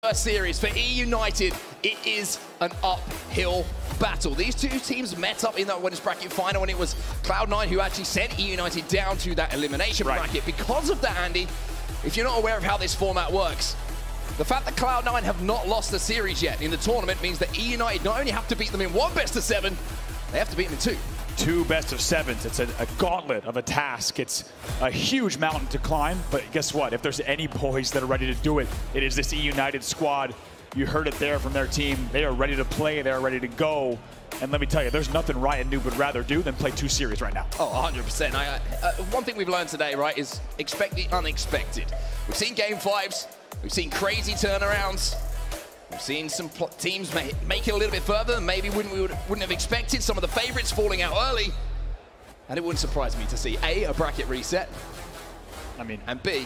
First series for E United, it is an uphill battle. These two teams met up in that winners bracket final, and it was Cloud9 who actually sent E United down to that elimination bracket. Because of that, Andy, if you're not aware of how this format works, the fact that Cloud9 have not lost the series yet in the tournament means that E United not only have to beat them in one best of 7, they have to beat them in 2. 2 best of 7s. It's a gauntlet of a task. It's a huge mountain to climb, but guess what? If there's any boys that are ready to do it, it is this E United squad. You heard it there from their team. They are ready to play. They are ready to go. And let me tell you, there's nothing Riot Noob would rather do than play 2 series right now. Oh, 100%. One thing we've learned today, right, is expect the unexpected. We've seen game 5s. We've seen crazy turnarounds. We've seen some teams make it a little bit further than maybe we wouldn't have expected. Some of the favorites falling out early. And it wouldn't surprise me to see A, bracket reset. And B,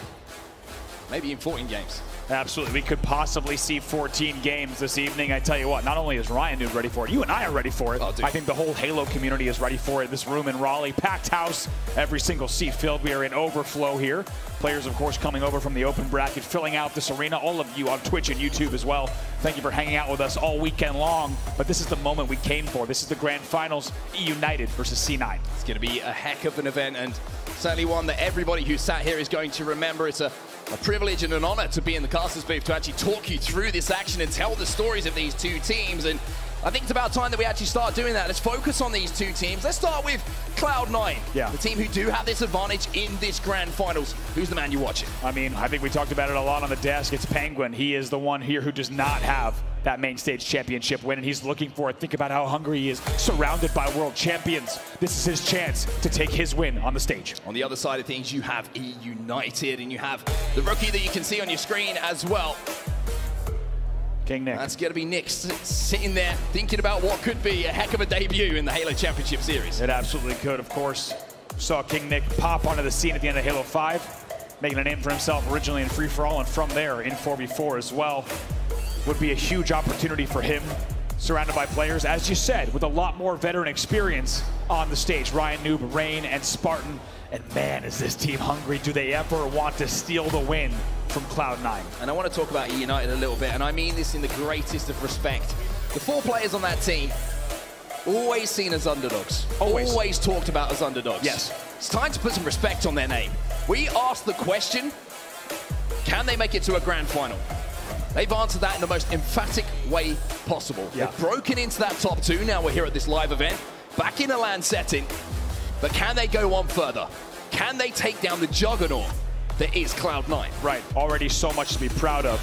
maybe in 14 games. Absolutely. We could possibly see 14 games this evening. I tell you what, not only is Riot Noob ready for it, you and I are ready for it. Oh, I think the whole Halo community is ready for it. This room in Raleigh, packed house, every single seat filled. We are in overflow here. Players, of course, coming over from the open bracket, filling out this arena. All of you on Twitch and YouTube as well. Thank you for hanging out with us all weekend long. But this is the moment we came for. This is the grand finals, E United versus C9. It's going to be a heck of an event, and certainly one that everybody who sat here is going to remember. It's a privilege and an honor to be in the Casters booth to actually talk you through this action and tell the stories of these two teams. And I think it's about time that we actually start doing that. Let's focus on these two teams. Let's start with Cloud9, the team who do have this advantage in this grand finals. Who's the man you're watching? I think we talked about it a lot on the desk. It's Penguin. He is the one here who does not have that main stage championship win, and he's looking for it. Think about how hungry he is, surrounded by world champions. This is his chance to take his win on the stage. On the other side of things, you have E United, and you have the rookie that you can see on your screen as well. King Nick. That's going to be Nick sitting there thinking about what could be a heck of a debut in the Halo Championship Series. It absolutely could, of course. Saw King Nick pop onto the scene at the end of Halo 5, making a name for himself originally in Free-for-All, and from there in 4v4 as well. Would be a huge opportunity for him, surrounded by players, as you said, with a lot more veteran experience on the stage. Riot Noob, Rain, and Spartan. And man, is this team hungry. Do they ever want to steal the win from Cloud9? And I want to talk about E United a little bit, and I mean this in the greatest of respect. The 4 players on that team, always seen as underdogs. Always talked about as underdogs. Yes. It's time to put some respect on their name. We asked the question, can they make it to a grand final? They've answered that in the most emphatic way possible. They've broken into that top 2. Now we're here at this live event, back in a LAN setting. But can they go on further? Can they take down the juggernaut that is Cloud9? Right, already so much to be proud of.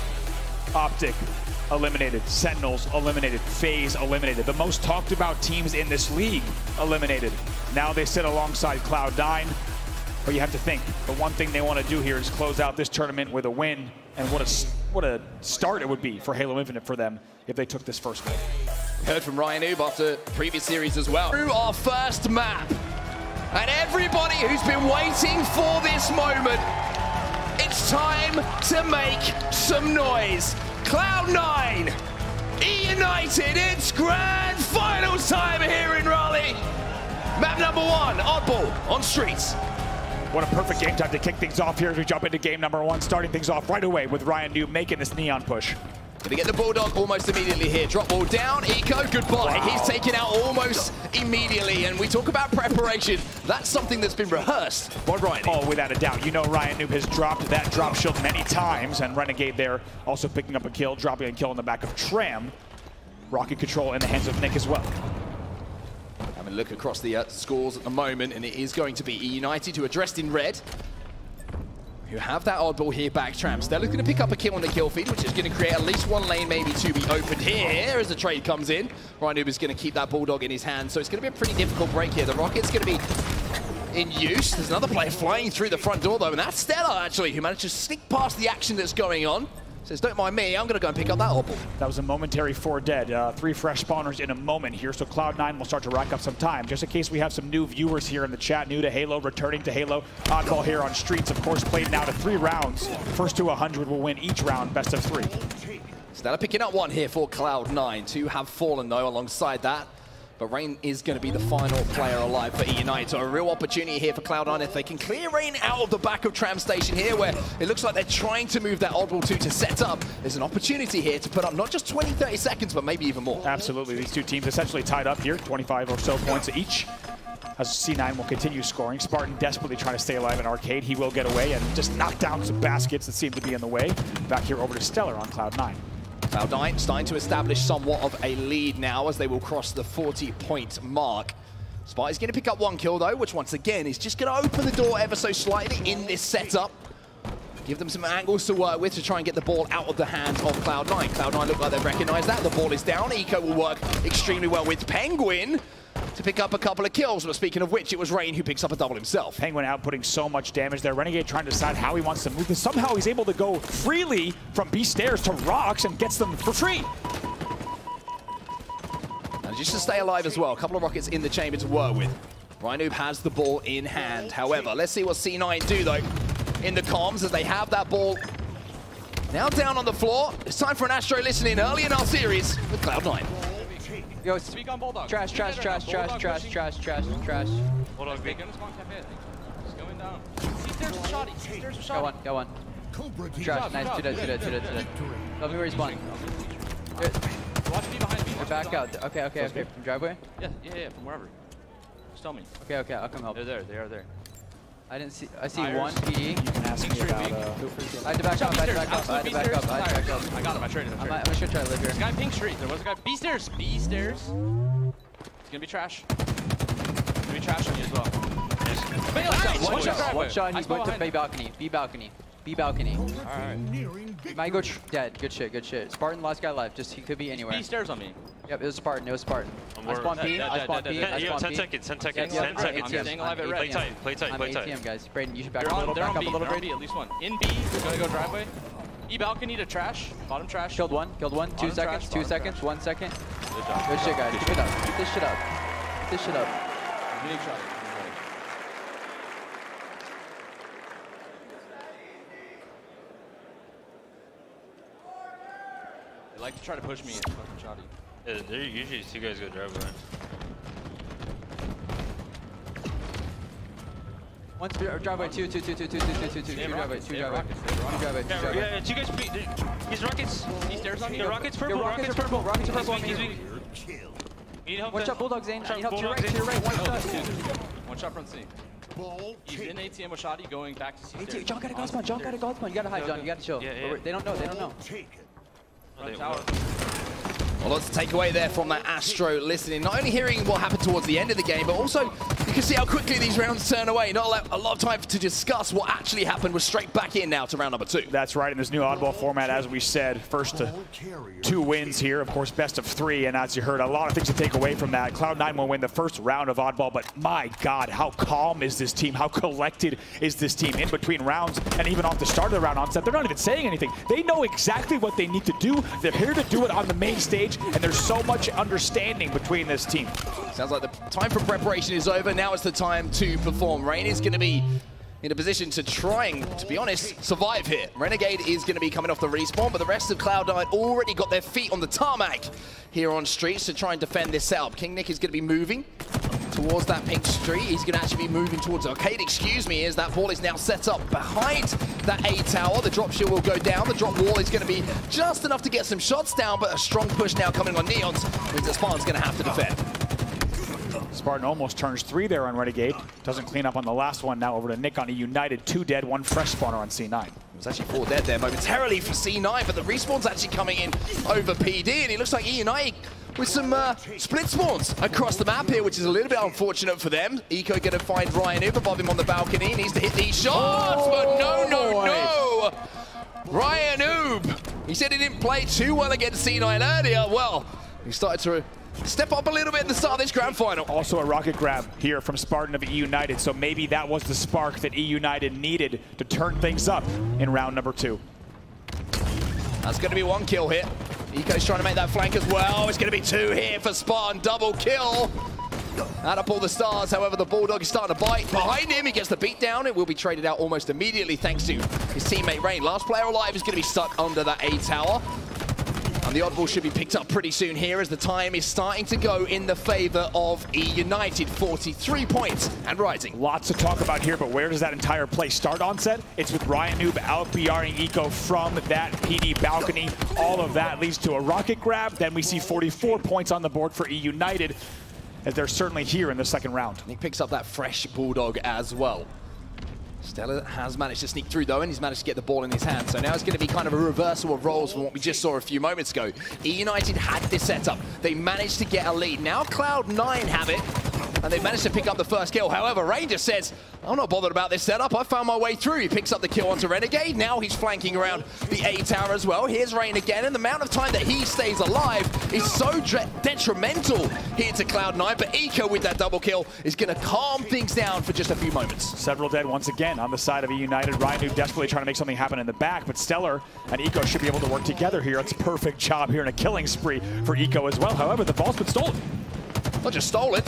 Optic eliminated, Sentinels eliminated, FaZe eliminated. The most talked about teams in this league eliminated. Now they sit alongside Cloud9. But you have to think, the one thing they want to do here is close out this tournament with a win. And what a start it would be for Halo Infinite for them if they took this first win. Heard from Riot Noob after previous series as well. Through our first map. And everybody who's been waiting for this moment, it's time to make some noise. Cloud9, E United, it's grand finals time here in Raleigh. Map number 1, Oddball on Streets. What a perfect game time to kick things off here as we jump into game number 1, starting things off right away with Riot Noob making this neon push. Gonna get the Bulldog almost immediately here. Drop ball down, Eco, goodbye. Wow. He's taken out almost immediately, and we talk about preparation. That's something that's been rehearsed by Riot Noob. Oh, without a doubt. You know Riot Noob has dropped that drop shield many times, and Renegade there also picking up a kill, dropping a kill in the back of Tram. Rocket control in the hands of Nick as well. Having a look across the scores at the moment, and it is going to be E United, who are dressed in red, who have that oddball here back. Tram Stella's going to pick up a kill on the kill feed, which is going to create at least one lane maybe to be opened here as the trade comes in. Riot Noob is going to keep that Bulldog in his hand, so it's going to be a pretty difficult break here. The Rocket's going to be in use. There's another player flying through the front door though, and that's Stella actually, who managed to sneak past the action that's going on. Says, don't mind me, I'm going to go and pick up that oddball. That was a momentary 4 dead. 3 fresh spawners in a moment here, so Cloud9 will start to rack up some time. Just in case we have some new viewers here in the chat, new to Halo, returning to Halo. Oddball here on Streets, of course, played now to 3 rounds. First to 100 will win each round, best of 3. Stella picking up 1 here for Cloud9. 2 have fallen though alongside that. But Rain is going to be the final player alive for E-United. So a real opportunity here for Cloud9 if they can clear Rain out of the back of Tram Station here, where it looks like they're trying to move that Oddball 2 to set up. There's an opportunity here to put up not just 20, 30 seconds, but maybe even more. Absolutely. These two teams essentially tied up here, 25 or so points each. As C9 will continue scoring. Spartan desperately trying to stay alive in Arcade. He will get away and just knock down some baskets that seem to be in the way. Back here over to Stellar on Cloud9. Cloud9 starting to establish somewhat of a lead now as they will cross the 40-point mark. Sparty's going to pick up one kill though, which once again is just going to open the door ever so slightly in this setup. Give them some angles to work with to try and get the ball out of the hands of Cloud9. Cloud9 look like they've recognized that. The ball is down. Eco will work extremely well with Penguin to pick up a couple of kills. But speaking of which, it was Rain who picks up a double himself. Penguin outputting so much damage there. Renegade trying to decide how he wants to move this. Somehow he's able to go freely from B stairs to rocks and gets them for free. And just to stay alive as well, a couple of rockets in the chamber to work with. Rhinoob has the ball in hand. However, let's see what C9 do though in the comms as they have that ball now down on the floor. It's time for an Astro listening early in our series with Cloud9. Yo, speak on Bulldog. Trash. Bulldog big. Just going down. See, there's a shot. There's a shot. Got one. Trash. Nice. Two dead. Tell me where he's spawning. Watch me behind me. You're back out. Okay. From driveway? Yeah, from wherever. Just tell me. Okay, I'll come help. They're there. They are there. I didn't see. I see Iris. one PD. You can ask me about I had to back up. I got him. I traded him. I'm just gonna try to live here. There's a guy Pink Street. There was a guy. B stairs. It's gonna be trash. It's gonna be trash on you as well. One shot. He's going to B balcony. Alright. Might go dead. Good shit. Spartan, last guy left. He could be anywhere. B stairs on me. Yep, it was Spartan. I spawned B. 10 seconds. I'm staying alive at red. Play tight. I'm ATM, guys. Braden, you should back They're up a little. on B. Back up a little, They're on Braden. B, at least one. In B, they're gonna go driveway. E balcony to trash. Bottom trash. Killed one. 2 seconds. 2 seconds. 1 second. Good job. Good shit, guys. Keep it up. Keep this shit up. Unique shot. They like to try to push me. Fucking shoddy. Yeah, they're usually two guys go driveway. One driveway. Two driveway. Yeah, two guys. He's rockets. He stairs on you. Rockets purple. Rockets purple. Rockets are purple. Need help. One shot Bulldog, Zane. I need help to your Bulldog, right. One shot. One shot from C. He's in ATM with Shoddy going back to C stairs. John got a god spawn. You gotta hide, John. You gotta chill. Yeah. They don't know. Front tower. Well, lots to take away there from that Astro listening. Not only hearing what happened towards the end of the game, but also you can see how quickly these rounds turn away. Not a lot of time to discuss what actually happened. We're straight back in now to round number 2. That's right, in this new oddball format, as we said, first to 2 wins here, of course, best of 3, and as you heard, a lot of things to take away from that. Cloud9 will win the first round of oddball, but my God, how calm is this team? How collected is this team in between rounds and even off the start of the round onset? They're not even saying anything. They know exactly what they need to do. They're here to do it on the main stage, and there's so much understanding between this team. Sounds like the time for preparation is over. Now it's the time to perform. Rain is going to be in a position to trying, to be honest, survive here. Renegade is going to be coming off the respawn, but the rest of Cloud9 already got their feet on the tarmac here on Streets to try and defend this setup. King Nick is going to be moving towards that Pink Street. He's going to actually be moving towards Arcade, as that ball is now set up behind that A tower. The drop shield will go down. The drop wall is going to be just enough to get some shots down, but a strong push now coming on Neons means that Spartan's going to have to defend. Spartan almost turns 3 there on Renegade. Doesn't clean up on the last one. Now over to Nick on E-United. 2 dead, 1 fresh spawner on C9. It was actually 4 dead there momentarily for C9, but the respawn's actually coming in over PD, and it looks like E-United with some split spawns across the map here, which is a little bit unfortunate for them. Eco going to find Rhinoob above him on the balcony. He needs to hit these shots, but no. Rhinoob, he said he didn't play too well against C9 earlier. Well, he started to step up a little bit at the start of this grand final. Also a rocket grab here from Spartan of E-United, so maybe that was the spark that E-United needed to turn things up in round number 2. That's going to be 1 kill here. Eco's trying to make that flank as well. It's going to be 2 here for Spartan. Double kill. Add up all the stars. However, the Bulldog is starting to bite. Behind him, he gets the beat down. It will be traded out almost immediately thanks to his teammate Rain. Last player alive is going to be stuck under that A tower. And the oddball should be picked up pretty soon here as the time is starting to go in the favor of E United. 43 points and rising. Lots to talk about here, but where does that entire play start on set? It's with Ryan Noob out-BRing Eco from that PD balcony. All of that leads to a rocket grab. Then we see 44 points on the board for E United, as they're certainly here in the second round. Nick picks up that fresh Bulldog as well. Stellar has managed to sneak through though, and he's managed to get the ball in his hand. So now it's going to be kind of a reversal of roles from what we just saw a few moments ago. E United had this setup. They managed to get a lead. Now Cloud9 have it, and they managed to pick up the first kill. However, Ranger says, I'm not bothered about this setup. I found my way through. He picks up the kill onto Renegade. Now he's flanking around the A tower as well. Here's Rain again, and the amount of time that he stays alive is so detrimental here to Cloud9. But Eco with that double kill is going to calm things down for just a few moments. Several dead once again on the side of E United. Ryan Noob desperately trying to make something happen in the back, but Stellar and Eco should be able to work together here. It's a perfect job here in a killing spree for Eco as well. However, the ball's been stolen. Not just stolen.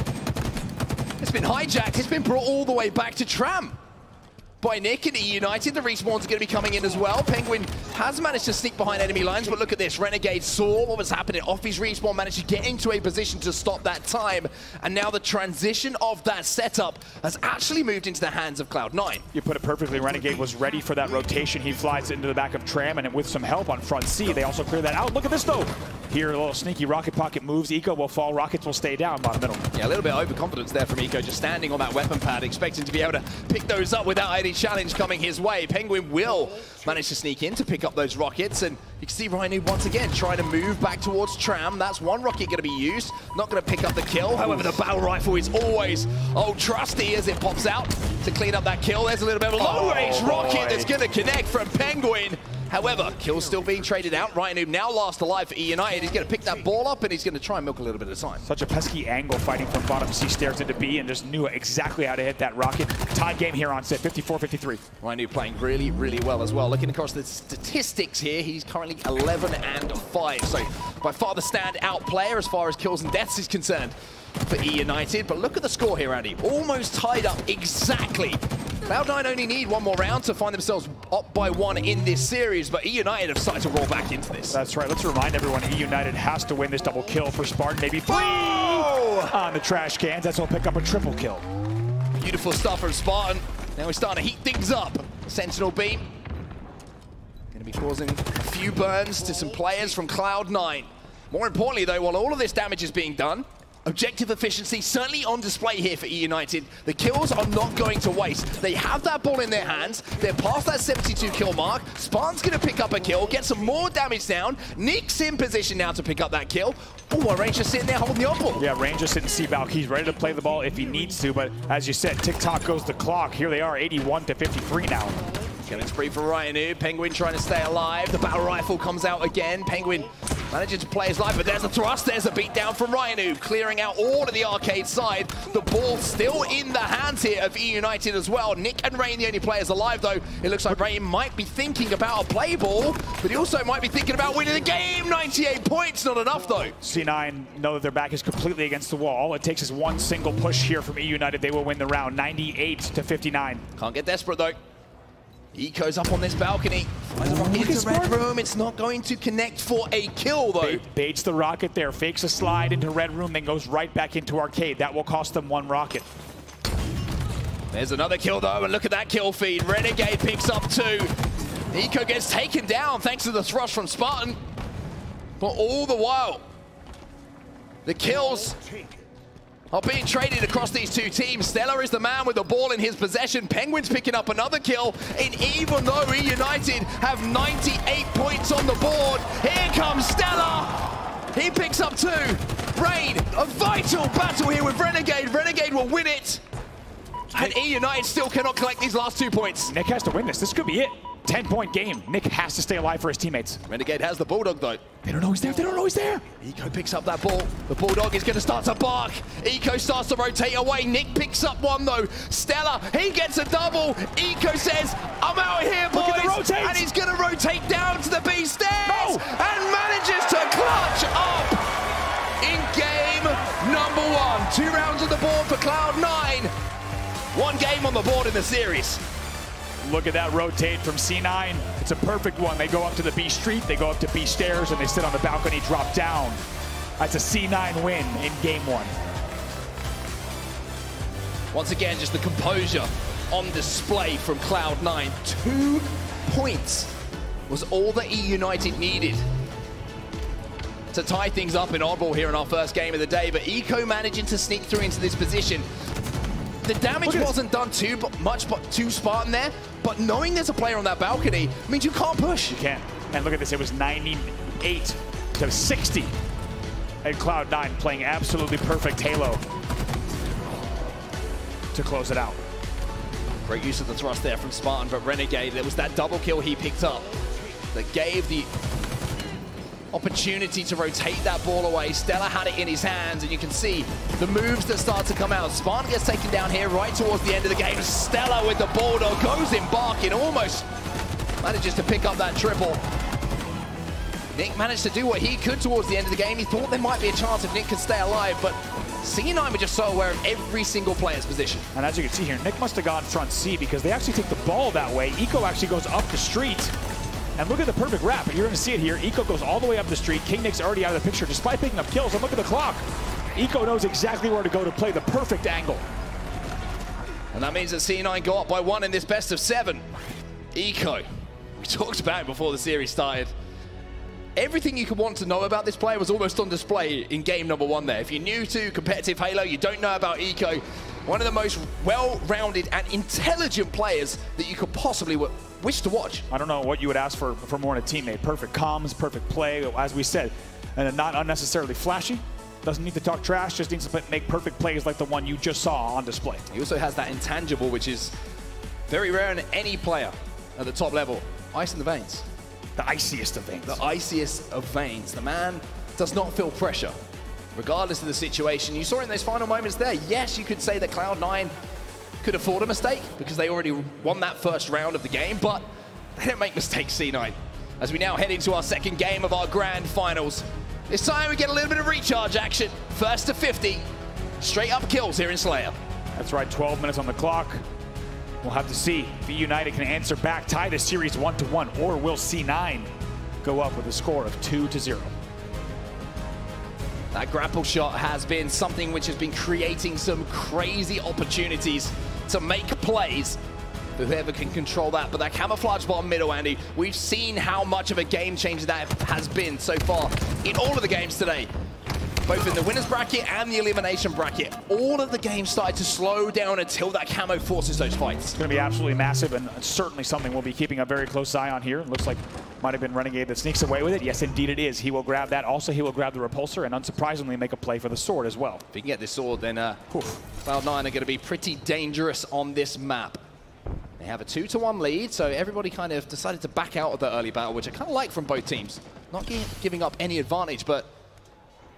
It's been hijacked. It's been brought all the way back to Tram by Nick and E United. The respawns are going to be coming in as well. Penguin has managed to sneak behind enemy lines, but look at this. Renegade saw what was happening off his respawn, managed to get into a position to stop that time. And now the transition of that setup has actually moved into the hands of Cloud9. You put it perfectly. Renegade was ready for that rotation. He flies into the back of Tram, and with some help on front C, they also clear that out. Look at this, though. Here, a little sneaky rocket pocket moves. Eco will fall. Rockets will stay down bottom middle. Yeah, a little bit of overconfidence there from Eco, just standing on that weapon pad, expecting to be able to pick those up without any challenge coming his way. Penguin will manage to sneak in to pick up those rockets, and you can see Ryan once again trying to move back towards Tram. That's one rocket going to be used, not going to pick up the kill. However, the battle rifle is always trusty as it pops out to clean up that kill. There's a little bit of a long-range rocket that's going to connect from Penguin. However, kill's still being traded out. Ryan Noob now last alive for E United. He's going to pick that ball up, and he's going to try and milk a little bit of time. Such a pesky angle fighting from bottom C stairs into B, and just knew exactly how to hit that rocket. Tied game here on set, 54-53. Ryan Noob playing really, really well as well. Looking across the statistics here, he's currently 11-5. So by far the standout player as far as kills and deaths is concerned for E United. But look at the score here, Andy. Almost tied up exactly. Cloud9 only need one more round to find themselves up by 1 in this series, but E United have started to roll back into this. That's right. Let's remind everyone, E United has to win this double kill for Spartan. Maybe 3 on the trash cans. That's will pick up a triple kill. Beautiful stuff from Spartan. Now we're starting to heat things up. Sentinel beam. Going to be causing a few burns to some players from Cloud9. More importantly, though, while all of this damage is being done, objective efficiency certainly on display here for E United. The kills are not going to waste. They have that ball in their hands. They're past that 72 kill mark. Spartan's going to pick up a kill, get some more damage down. Nick's in position now to pick up that kill. Oh, Ranger's sitting there holding the oddball. Yeah, Ranger's sitting C-Balk. He's ready to play the ball if he needs to, but as you said, tick-tock goes the clock. Here they are, 81-53 now. Killing spree for Ryan Noob. Penguin trying to stay alive. The battle rifle comes out again. Penguin managing to play his life, but there's a thrust. There's a beat down from Ryan Noob, clearing out all of the arcade side. The ball still in the hands here of E United as well. Nick and Rain the only players alive, though. It looks like Rain might be thinking about a play ball, but he also might be thinking about winning the game. 98 points, not enough, though. C9 know that their back is completely against the wall. All it takes is one single push here from E United. They will win the round, 98-59. Can't get desperate, though. Eco's up on this balcony. Finds a rocket into Red Room. It's not going to connect for a kill, though. Baits the rocket there, fakes a slide into Red Room, then goes right back into Arcade. That will cost them 1 rocket. There's another kill, though, and look at that kill feed. Renegade picks up 2. Eco gets taken down thanks to the thrust from Spartan. But all the while, the kills are being traded across these two teams. Stellar is the man with the ball in his possession. Penguin's picking up another kill. And even though E United have 98 points on the board, here comes Stellar. He picks up 2. Rain, a vital battle here with Renegade. Renegade will win it. And E United still cannot collect these last 2 points. Nick has to win this. This could be it. 10-point game. Nick has to stay alive for his teammates. Renegade has the Bulldog, though. They don't know he's there. They don't know he's there. Eco picks up that ball. The Bulldog is going to start to bark. Eco starts to rotate away. Nick picks up 1, though. Stellar, he gets a double. Eco says, I'm out here, boys. Look at the rotate. And he's going to rotate down to the B stairs. And manages to clutch up in game number 1. 2 rounds on the board for Cloud9. 1 game on the board in the series. Look at that rotate from C9. It's a perfect one. They go up to the B street, they go up to B stairs, and they sit on the balcony, drop down. That's a C9 win in game 1. Once again, just the composure on display from Cloud9. 2 points was all that E United needed to tie things up in Oddball here in our first game of the day, but Eco managing to sneak through into this position. The damage wasn't done too much, but too Spartan there, but knowing there's a player on that balcony means you can't push. You can't. And look at this, it was 98 to 60. And Cloud9 playing absolutely perfect Halo to close it out. Great use of the thrust there from Spartan, but Renegade, there was that double kill he picked up that gave the opportunity to rotate that ball away. Stella had it in his hands, and you can see the moves that start to come out. Spartan gets taken down here right towards the end of the game. Stella with the bulldog goes embarking, almost manages to pick up that triple. Nick managed to do what he could towards the end of the game. He thought there might be a chance if Nick could stay alive, but C9 were just so aware of every single player's position. And as you can see here, Nick must have gone front C because they actually take the ball that way. Eco actually goes up the street. And look at the perfect wrap. You're going to see it here. Eco goes all the way up the street. King Nick's already out of the picture despite picking up kills. And look at the clock. Eco knows exactly where to go to play the perfect angle. And that means that C9 go up by 1 in this best of 7. Eco, we talked about it before the series started. Everything you could want to know about this player was almost on display in game number 1 there. If you're new to competitive Halo, you don't know about Eco, one of the most well-rounded and intelligent players that you could possibly wish to watch. I don't know what you would ask for more in a teammate. Perfect comms, perfect play, as we said, and not unnecessarily flashy. Doesn't need to talk trash, just needs to make perfect plays like the one you just saw on display. He also has that intangible, which is very rare in any player at the top level. Ice in the veins. The iciest of veins. The iciest of veins. The man does not feel pressure, regardless of the situation. You saw in those final moments there, yes, you could say that Cloud9 could afford a mistake because they already won that first round of the game, but they don't make mistakes, C9. As we now head into our second game of our grand finals. This time we get a little bit of recharge action. First to 50, straight up kills here in Slayer. That's right, 12 minutes on the clock. We'll have to see if United can answer back, tie the series 1-1, or will C9 go up with a score of 2-0. That grapple shot has been something which has been creating some crazy opportunities to make plays for whoever can control that. But that camouflage bottom middle, Andy, we've seen how much of a game changer that has been so far in all of the games today. Both in the winner's bracket and the elimination bracket. All of the games started to slow down until that camo forces those fights. It's going to be absolutely massive and certainly something we'll be keeping a very close eye on here. It looks like might have been Renegade that sneaks away with it. Yes, indeed it is. He will grab that. Also, he will grab the repulsor and unsurprisingly make a play for the sword as well. If he can get this sword, then Cloud9 are going to be pretty dangerous on this map. They have a 2-1 lead, so everybody kind of decided to back out of the early battle, which I kind of like from both teams. Not giving up any advantage, but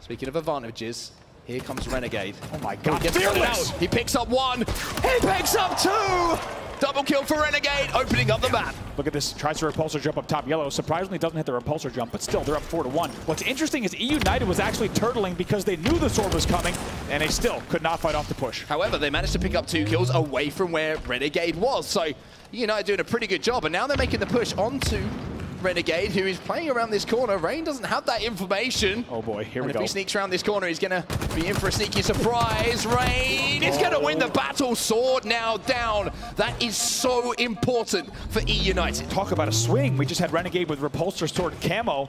speaking of advantages, here comes Renegade. Oh my God, fearless! He picks up 1, he picks up 2! Double kill for Renegade, opening up the map. Look at this, tries to repulsor jump up top. Yellow surprisingly doesn't hit the repulsor jump, but still, they're up 4-1. What's interesting is E United was actually turtling because they knew the sword was coming, and they still could not fight off the push. However, they managed to pick up 2 kills away from where Renegade was, so E United doing a pretty good job, and now they're making the push onto Renegade, who is playing around this corner. Rain doesn't have that information. Oh boy, here we go. If he sneaks around this corner, he's gonna be in for a sneaky surprise. Rain is gonna win the battle. Sword now down. That is so important for E United. Talk about a swing. We just had Renegade with repulsor, sword, camo.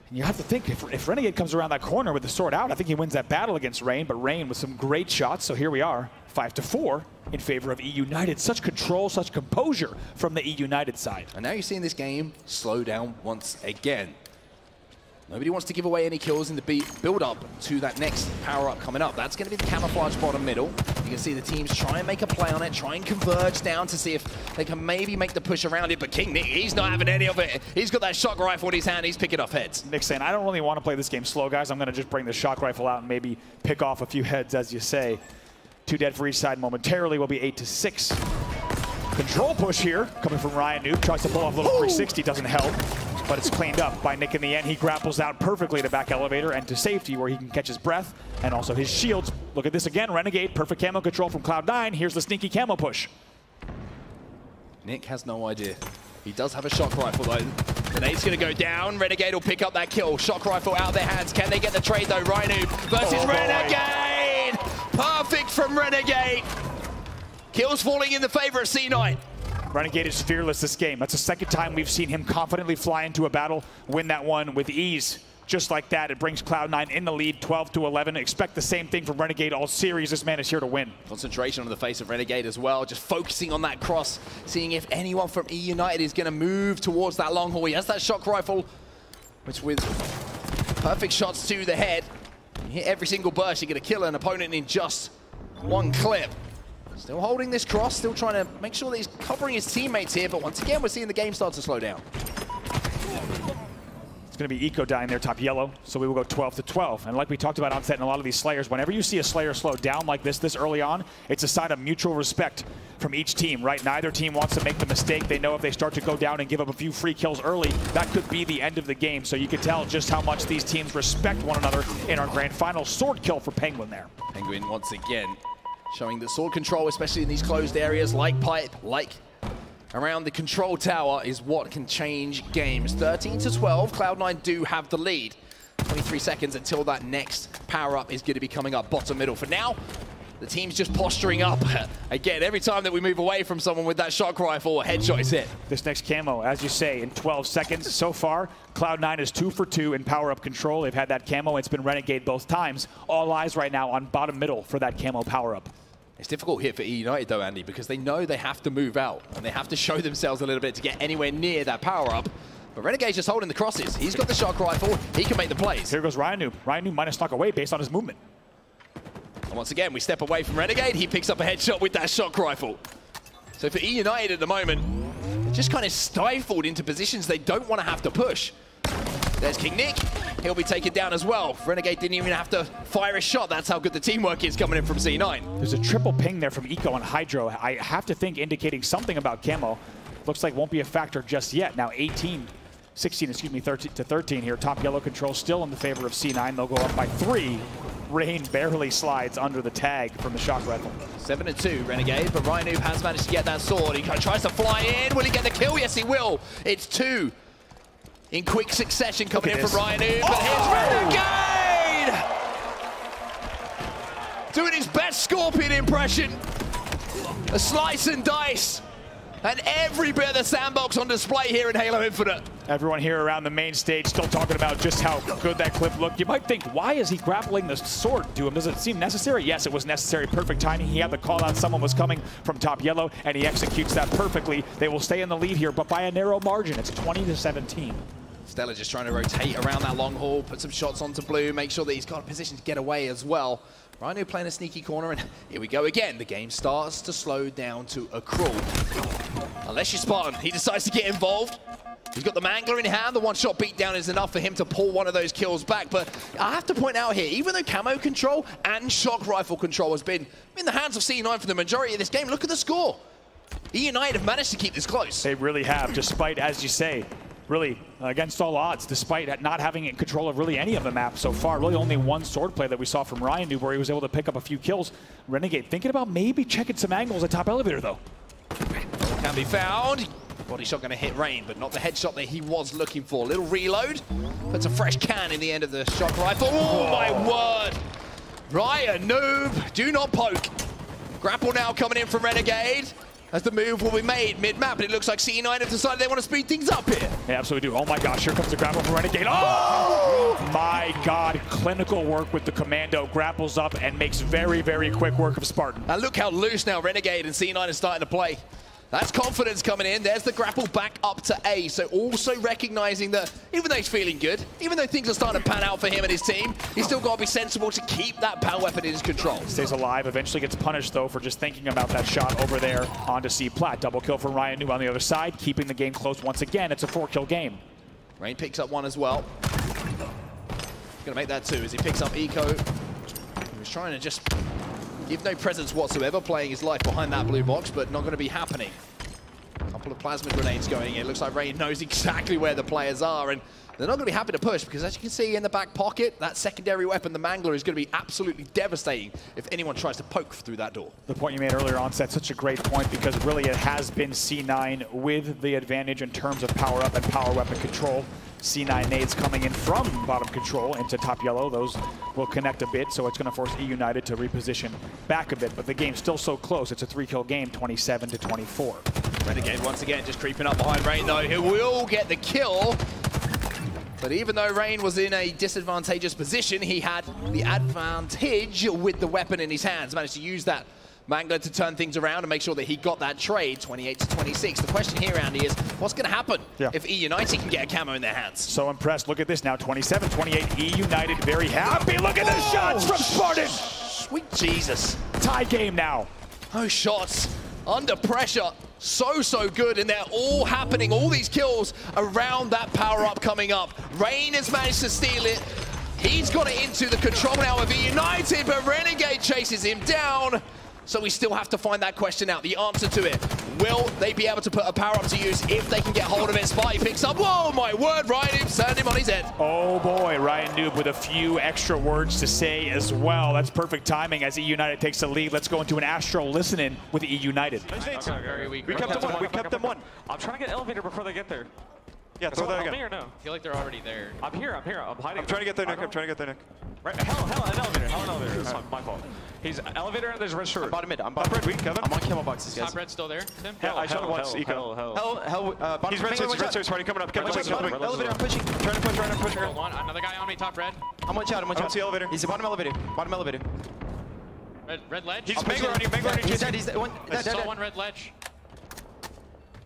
And you have to think, if Renegade comes around that corner with the sword out, I think he wins that battle against Rain, but Rain with some great shots. So here we are, 5-4 in favor of E United. Such control, such composure from the E United side. And now you're seeing this game slow down once again. Nobody wants to give away any kills in the build-up to that next power-up coming up. That's going to be the camouflage bottom middle. You can see the teams try and make a play on it, try and converge down to see if they can maybe make the push around it. But King Nick, he's not having any of it. He's got that shock rifle in his hand. He's picking off heads. Nick's saying, I don't really want to play this game slow, guys. I'm going to just bring the shock rifle out and maybe pick off a few heads, as you say. 2 dead for each side momentarily. Will be 8-6. Control push here coming from Ryan Noob. Tries to pull off a little 360, doesn't help. But it's cleaned up by Nick in the end. He grapples out perfectly to back elevator and to safety where he can catch his breath and also his shields. Look at this again, Renegade, perfect camo control from Cloud9. Here's the sneaky camo push. Nick has no idea. He does have a shock rifle though. Grenade's gonna go down. Renegade will pick up that kill. Shock rifle out of their hands. Can they get the trade though? Rhino versus Renegade! Perfect from Renegade. Kills falling in the favor of C9. Renegade is fearless this game. That's the second time we've seen him confidently fly into a battle, win that one with ease. Just like that, it brings Cloud9 in the lead, 12-11. Expect the same thing from Renegade all series. This man is here to win. Concentration on the face of Renegade as well, just focusing on that cross, seeing if anyone from E United is going to move towards that long haul. He has that shock rifle, which with perfect shots to the head, you hit every single burst, you're going to kill an opponent in just one clip. Still holding this cross, still trying to make sure that he's covering his teammates here, but once again, we're seeing the game start to slow down. It's going to be Eco dying there, top yellow, so we will go 12-12. And like we talked about on set in a lot of these Slayers, whenever you see a Slayer slow down like this early on, it's a sign of mutual respect from each team, right? Neither team wants to make the mistake. They know if they start to go down and give up a few free kills early, that could be the end of the game. So you can tell just how much these teams respect one another in our grand final. Sword kill for Penguin there. Penguin once again showing the sword control, especially in these closed areas like Pipe, like around the control tower, is what can change games. 13-12, Cloud9 do have the lead. 23 seconds until that next power-up is going to be coming up bottom middle. For now, the team's just posturing up. Again, every time that we move away from someone with that shock rifle, a headshot is hit. This next camo, as you say, in 12 seconds. So far, Cloud9 is 2 for 2 in power-up control. They've had that camo. It's been Renegade both times. All eyes right now on bottom middle for that camo power-up. It's difficult here for E United though, Andy, because they know they have to move out and they have to show themselves a little bit to get anywhere near that power-up. But Renegade's just holding the crosses. He's got the shock rifle. He can make the plays. Here goes Ryan Noob. Ryan Noob might have snuck away based on his movement. And once again, we step away from Renegade. He picks up a headshot with that shock rifle. So for E United at the moment, they're just kind of stifled into positions they don't want to have to push. There's King Nick. He'll be taken down as well. Renegade didn't even have to fire a shot. That's how good the teamwork is coming in from C9. There's a triple ping there from Eco and Hydro. I have to think indicating something about camo. Looks like won't be a factor just yet. Now 13 to 13 here. Top yellow control still in the favor of C9. They'll go up by 3. Rain barely slides under the tag from the shock rifle. 7-2 Renegade, but Ryan Noob has managed to get that sword. He tries to fly in. Will he get the kill? Yes, he will. It's 2 in quick succession coming in from Ryan Noob. But here's Renegade! Doing his best Scorpion impression. A slice and dice. And every bit of the sandbox on display here in Halo Infinite. Everyone here around the main stage still talking about just how good that clip looked. You might think, why is he grappling the sword to him? Does it seem necessary? Yes, it was necessary. Perfect timing. He had the call out. Someone was coming from top yellow, and he executes that perfectly. They will stay in the lead here, but by a narrow margin. It's 20-17. Stella just trying to rotate around that long haul, put some shots onto Blue, make sure that he's got a position to get away as well. Rhino playing a sneaky corner, and here we go again. The game starts to slow down to a crawl. Unless you're Spartan, he decides to get involved. He's got the Mangler in hand. The one-shot beatdown is enough for him to pull one of those kills back. But I have to point out here, even though camo control and shock rifle control has been in the hands of C9 for the majority of this game, look at the score. E United have managed to keep this close. They really have, despite, as you say, really against all odds, despite not having control of really any of the map so far. Really only one sword play that we saw from Ryan Noob where he was able to pick up a few kills. Renegade thinking about maybe checking some angles at top elevator though. Can be found. Body shot going to hit Rain, but not the headshot that he was looking for. Little reload. Puts a fresh can in the end of the shock rifle. Oh my word. Ryan Noob, do not poke. Grapple now coming in from Renegade. As the move will be made mid-map, but it looks like C9 have decided they want to speed things up here. They absolutely do. Oh my gosh, here comes the grapple from Renegade. Oh my god, clinical work with the commando. Grapples up and makes very, very quick work of Spartan. And look how loose now Renegade and C9 are starting to play. That's confidence coming in. There's the grapple back up to A. So also recognizing that even though he's feeling good, even though things are starting to pan out for him and his team, he's still got to be sensible to keep that power weapon in his control. Stays alive, eventually gets punished though for just thinking about that shot over there onto C Plat. Double kill from Ryan Noob on the other side, keeping the game close once again. It's a 4-kill game. Rain picks up one as well. Gonna make that 2 as he picks up Eco. He was trying to just give no presence whatsoever, playing his life behind that blue box, but not going to be happening. A couple of plasma grenades going in. Looks like Rain knows exactly where the players are, and they're not going to be happy to push because, as you can see in the back pocket, that secondary weapon, the Mangler, is going to be absolutely devastating if anyone tries to poke through that door. The point you made earlier on, Seth, such a great point because really it has been C9 with the advantage in terms of power up and power weapon control. C9 nades coming in from bottom control into top yellow. Those will connect a bit, so it's going to force E United to reposition back a bit. But the game's still so close. It's a 3-kill game, 27-24. Renegade once again just creeping up behind Rain, though. He will get the kill. But even though Rain was in a disadvantageous position, he had the advantage with the weapon in his hands. Managed to use that Mangler to turn things around and make sure that he got that trade, 28-26. The question here, Andy, is what's going to happen if E United can get a camo in their hands? So impressed. Look at this now, 27-28. E United very happy. Look at the shots from Spartan. Sweet Jesus. Tie game now. Those shots under pressure. So good, and they're all happening, all these kills around that power-up coming up. Rain has managed to steal it. He's got it into the control now of E United, but Renegade chases him down. So we still have to find that question out, the answer to it. Will they be able to put a power-up to use if they can get hold of it? Spy picks up, whoa, my word, Ryan turned him on his head. Oh boy, Ryan Noob with a few extra words to say as well. That's perfect timing as E United takes the lead. Let's go into an Astral listen-in with E United. Very weak. We kept them one, we kept them one. I'm trying to get elevator before they get there. Yeah, throw that again. Me or no? I feel like they're already there. I'm here, I'm hiding. I'm trying to get there, Nick. I'm trying to get there, Nick. Right, hell, an elevator. It's my fault. He's elevator and there's red shirt. Bottom mid. I'm Top red, weak, Kevin. I'm on camo boxes, guys. Top red still there, Tim? Yeah, I shot once, Eco. Bottom. He's red stairs, party coming up. Kevin, Elevator, I'm pushing. trying to push, right, I'm pushing. Hold on, another guy on me, top red. I'm one shot, I'm one I shot. don't see elevator. He's the bottom elevator. Bottom elevator. Red ledge. He's Mangler on you, Mangler on you. He's dead, he's dead. One, I saw dead. one red ledge.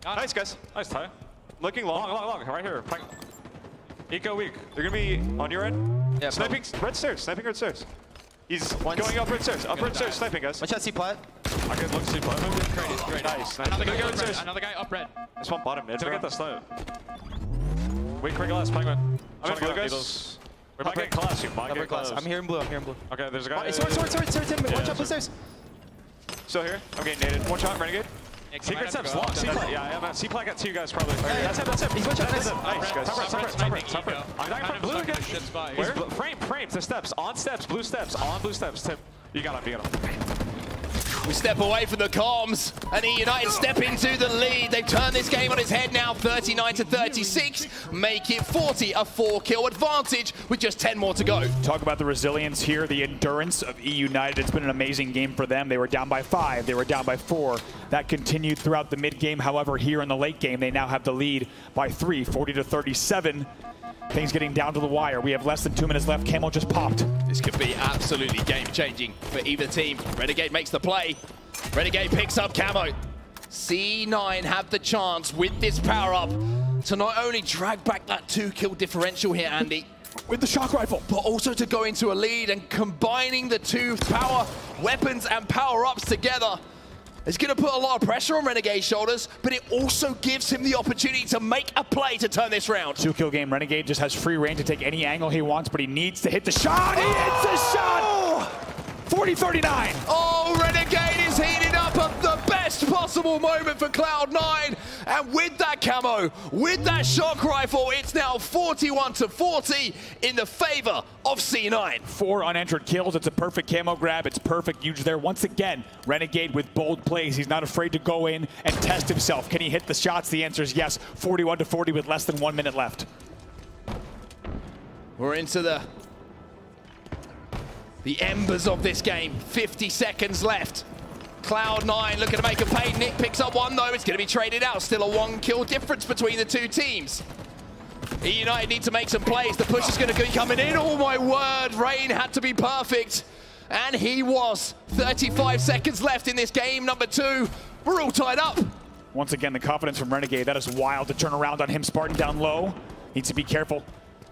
Got him. Nice, guys. Nice tie. Looking long. Long, right here. Eco weak. They're gonna be on your end. Yeah, Sniping red stairs, sniping red stairs. He's going up red stairs, sniping, guys. One shot C plat. I could look see play. Great. Nice. Another guy Go up red. upstairs. Another guy up red. This one bottom mid. Gonna get the snipe. Wait, quick glass, Penguin. I'm in blue, guys. We might get class, you might Cover get class. class. I'm here in blue, Okay, there's a guy. Sword, Tim. Yeah, One shot, blue stairs. Still here. I'm getting naded. One shot, Renegade. Secret steps, long. C-plat, yeah, C-plat got two guys probably. That's it. He's one shot. Nice. Nice, guys. Top red. I'm not gonna blue again. Where? Frame, the steps, on steps, on blue steps, Tim. You got him. We step away from the comms, and E United step into the lead. They've turned this game on its head now, 39-36, make it 40, a 4-kill advantage with just 10 more to go. Talk about the resilience here, the endurance of E United. It's been an amazing game for them. They were down by 5, they were down by 4. That continued throughout the mid-game. However, here in the late game, they now have the lead by 3, 40-37. Things getting down to the wire. We have less than 2 minutes left. Camo just popped. This could be absolutely game-changing for either team. Renegade makes the play. Renegade picks up Camo. C9 have the chance with this power-up to not only drag back that 2-kill differential here, Andy, With the shock rifle, but also to go into a lead, and combining the two power weapons and power-ups together is going to put a lot of pressure on Renegade's shoulders, but it also gives him the opportunity to make a play to turn this round. 2-kill game. Renegade just has free reign to take any angle he wants, but he needs to hit the shot. He hits the shot! 40-39. Oh, Renegade is heating up at the best possible moment for Cloud9. And with that camo, with that shock rifle, it's now 41-40 in the favor of C9. 4 unentered kills. It's a perfect camo grab. It's perfect usage there. Once again, Renegade with bold plays. He's not afraid to go in and test himself. Can he hit the shots? The answer is yes. 41-40 with less than 1 minute left. We're into the embers of this game. 50 seconds left. Cloud9 looking to make a pay. Nick picks up one, though. It's going to be traded out. Still a 1-kill difference between the two teams. E United need to make some plays. The push is going to be coming in. Oh, my word. Rain had to be perfect. And he was. 35 seconds left in this game. Number 2. We're all tied up. Once again, the confidence from Renegade. That is wild to turn around on him. Spartan down low. Needs to be careful.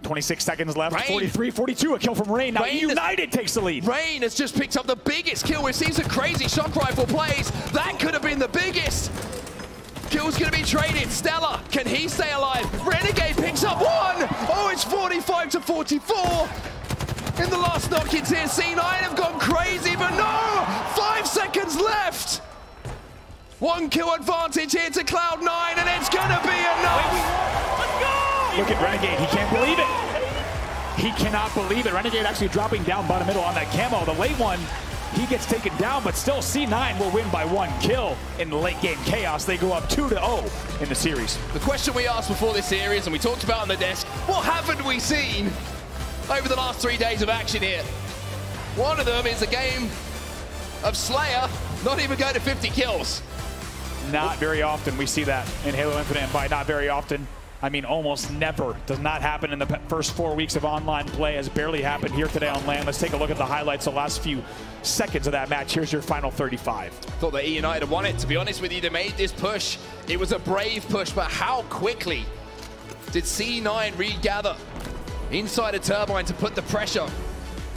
26 seconds left. 43-42, a kill from Rain. Now United takes the lead. Rain has just picked up the biggest kill. We've seen some crazy shock rifle plays. That could have been the biggest. Kill's going to be traded. Stella, can he stay alive? Renegade picks up 1. Oh, it's 45-44. In the last knock-ins here, C9 have gone crazy, but no! 5 seconds left. 1 kill advantage here to Cloud9, and it's going to be enough. Let's go! Look at Renegade. He can't believe it. He cannot believe it. Renegade actually dropping down bottom middle on that camo. The late one, he gets taken down, but still C9 will win by 1 kill in the late game chaos. They go up 2-0 in the series. The question we asked before this series, and we talked about on the desk, what haven't we seen over the last 3 days of action here? One of them is a game of Slayer not even going to 50 kills. Not very often we see that in Halo Infinite, and by not very often, I mean almost never. Does not happen in the first 4 weeks of online play. Has barely happened here today on LAN. Let's take a look at the highlights, the last few seconds of that match. Here's your final 35. Thought that E-United had won it. To be honest with you, they made this push. It was a brave push, but how quickly did C9 regather inside a Turbine to put the pressure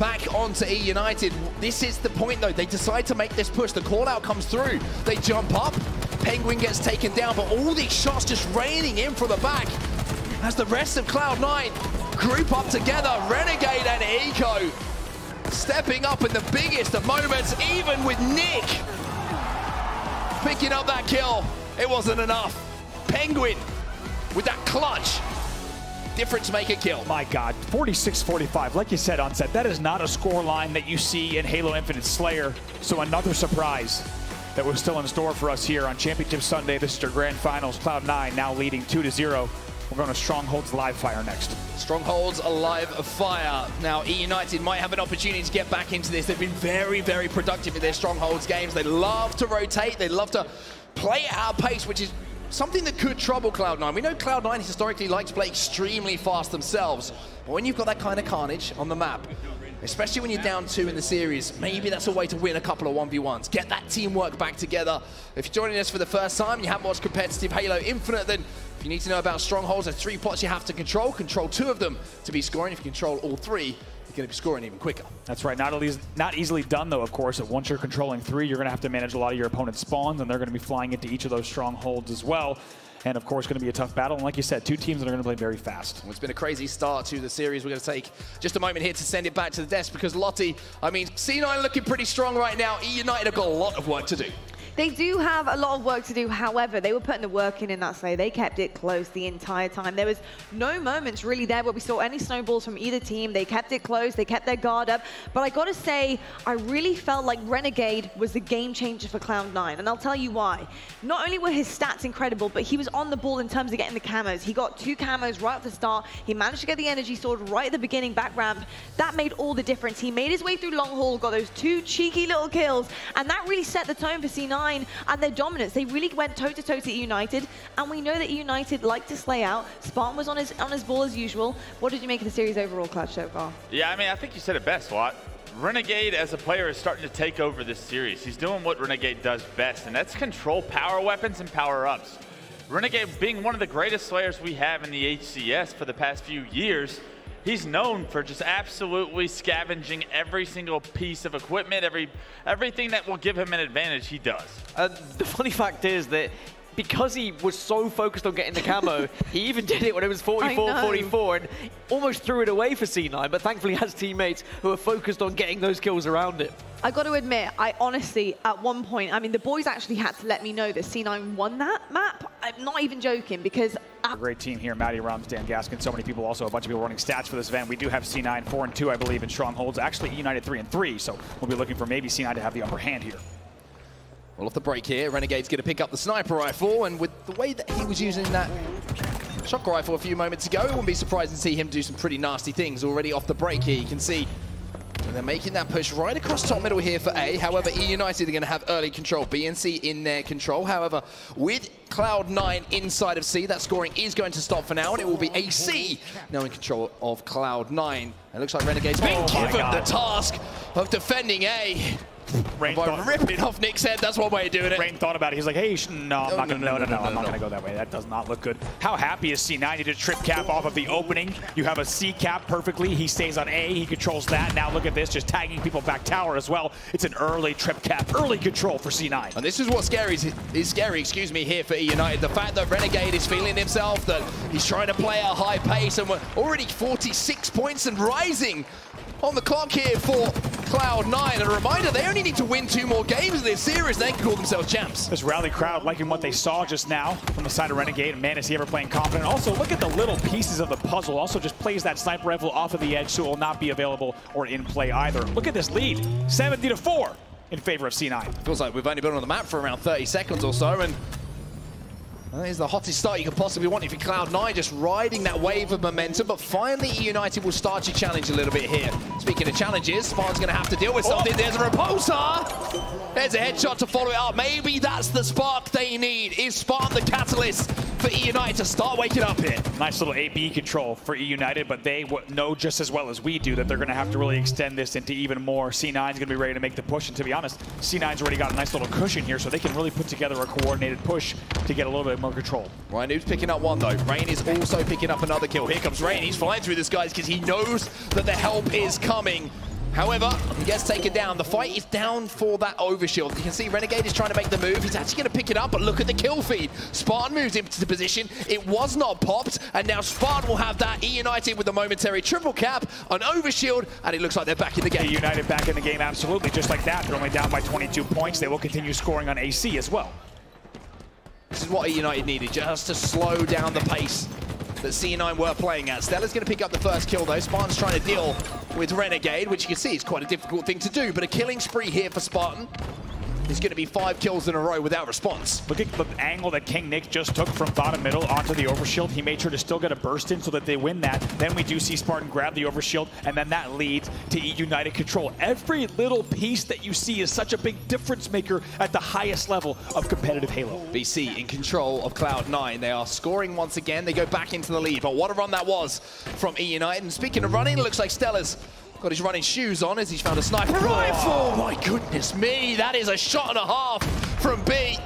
back onto E-United? This is the point though. They decide to make this push. The call out comes through. They jump up. Penguin gets taken down, but all these shots just raining in from the back as the rest of Cloud9 group up together. Renegade and Eco stepping up in the biggest of moments, even with Nick picking up that kill. It wasn't enough. Penguin with that clutch difference maker kill. My God, 46-45. Like you said, Onset, that is not a score line that you see in Halo Infinite Slayer. So another surprise that was still in store for us here on Championship Sunday. This is our grand finals. Cloud9 now leading 2-0. We're going to Stronghold's live fire next. Stronghold's a live fire. Now, E-United might have an opportunity to get back into this. They've been very, very productive in their Strongholds games. They love to rotate. They love to play at our pace, which is something that could trouble Cloud9. We know Cloud9 historically likes to play extremely fast themselves. But when you've got that kind of carnage on the map, especially when you're down 2 in the series, maybe that's a way to win a couple of 1v1s. Get that teamwork back together. If you're joining us for the first time, you haven't watched competitive Halo Infinite, then if you need to know about Strongholds, there's 3 pots you have to control. Control 2 of them to be scoring. If you control all 3, you're going to be scoring even quicker. That's right. Not easily done, though, of course. Once you're controlling 3, you're going to have to manage a lot of your opponent's spawns, and they're going to be flying into each of those Strongholds as well. And, of course, going to be a tough battle. And like you said, 2 teams that are going to play very fast. Well, it's been a crazy start to the series. We're going to take just a moment here to send it back to the desk because Lottie, I mean, C9 looking pretty strong right now. E-United have got a lot of work to do. They do have a lot of work to do. However, they were putting the work in that slay. They kept it close the entire time. There was no moments really there where we saw any snowballs from either team. They kept it close. They kept their guard up. But I got to say, I really felt like Renegade was the game changer for Cloud9. And I'll tell you why. Not only were his stats incredible, but he was on the ball in terms of getting the camos. He got 2 camos right at the start. He managed to get the energy sword right at the beginning, back ramp. That made all the difference. He made his way through long haul, got those 2 cheeky little kills. And that really set the tone for C9 and their dominance. They really went toe-to-toe to E-United, and we know that E-United like to slay out. Spartan was on his ball as usual. What did you make of the series overall, Clutch, so far? Yeah, I mean, I think you said it best, Watt. Renegade as a player is starting to take over this series. He's doing what Renegade does best, and that's control power weapons and power-ups. Renegade being one of the greatest slayers we have in the HCS for the past few years, he's known for just absolutely scavenging every single piece of equipment, everything that will give him an advantage, he does. The funny fact is that because he was so focused on getting the camo, he even did it when it was 44-44 and almost threw it away for C9, but thankfully has teammates who are focused on getting those kills around it. I got to admit, I honestly, at one point, I mean, the boys actually had to let me know that C9 won that map. I'm not even joking because... A great team here, Matty Rums, Dan Gaskin, so many people, also a bunch of people running stats for this event. We do have C9 4-2, I believe, in Strongholds. Actually, E-United 3-3, so we'll be looking for maybe C9 to have the upper hand here. Well, off the break here, Renegade's going to pick up the sniper rifle, and with the way that he was using that shock rifle a few moments ago, it wouldn't be surprised to see him do some pretty nasty things already off the break here. You can see they're making that push right across top middle here for A. However, E-United are going to have early control. B and C in their control. However, with Cloud9 inside of C, that scoring is going to stop for now, and it will be AC now in control of Cloud9. It looks like Renegade's been given the task of defending A. Rain by ripping off Nick's head, that's one way of doing it. Rain thought about it. He's like, hey, no, I'm not going to go that way. That does not look good. How happy is C9 to trip cap off of the opening? You have a C cap perfectly. He stays on A. He controls that. Now look at this, just tagging people back tower as well. It's an early trip cap, early control for C9. And this is what is scary, excuse me, here for E-United. The fact that Renegade is feeling himself, that he's trying to play at a high pace, and we're already 46 points and rising on the clock here for Cloud9. And a reminder, they only need to win 2 more games in this series, they can call themselves champs. This rally crowd liking what they saw just now from the side of Renegade. And man, is he ever playing confident. Also, look at the little pieces of the puzzle. Also just plays that sniper rifle off of the edge, so it will not be available or in play either. Look at this lead, 70-4 in favor of C9. Feels like we've only been on the map for around 30 seconds or so, and that is the hottest start you could possibly want if you're Cloud9, just riding that wave of momentum. But finally, United will start to challenge a little bit here. Speaking of challenges, Spartan's going to have to deal with something. There's a repulsor. There's a headshot to follow it up. Maybe that's the spark they need. Is Spartan the catalyst for United to start waking up here? Nice little A-B control for United, but they know just as well as we do that they're going to have to really extend this into even more. C9's going to be ready to make the push, and to be honest, C9's already got a nice little cushion here, so they can really put together a coordinated push to get a little bit more control. Ryan Noob's picking up one though. Rain is also picking up another kill. Here comes Rain. He's flying through this, guys, because he knows that the help is coming. However, he gets taken down. The fight is down for that overshield. You can see Renegade is trying to make the move. He's actually going to pick it up, but look at the kill feed. Spartan moves into the position. It was not popped, and now Spartan will have that. E-United with a momentary triple cap, an overshield, and it looks like they're back in the game. E-United back in the game, absolutely. Just like that, they're only down by 22 points. They will continue scoring on AC as well. This is what E-United needed, just to slow down the pace that C9 were playing at. Stella's going to pick up the first kill though. Spartan's trying to deal with Renegade, which you can see is quite a difficult thing to do, but a killing spree here for Spartan. There's going to be 5 kills in a row without response. Look at the angle that King Nick just took from bottom middle onto the overshield. He made sure to still get a burst in so that they win that. Then we do see Spartan grab the overshield, and then that leads to United control. Every little piece that you see is such a big difference maker at the highest level of competitive Halo. BC in control of Cloud9. They are scoring once again. They go back into the lead, but what a run that was from E-United. And speaking of running, it looks like Stella's got his running shoes on as he's found a sniper rifle. Oh my goodness me, that is a shot and a half from B.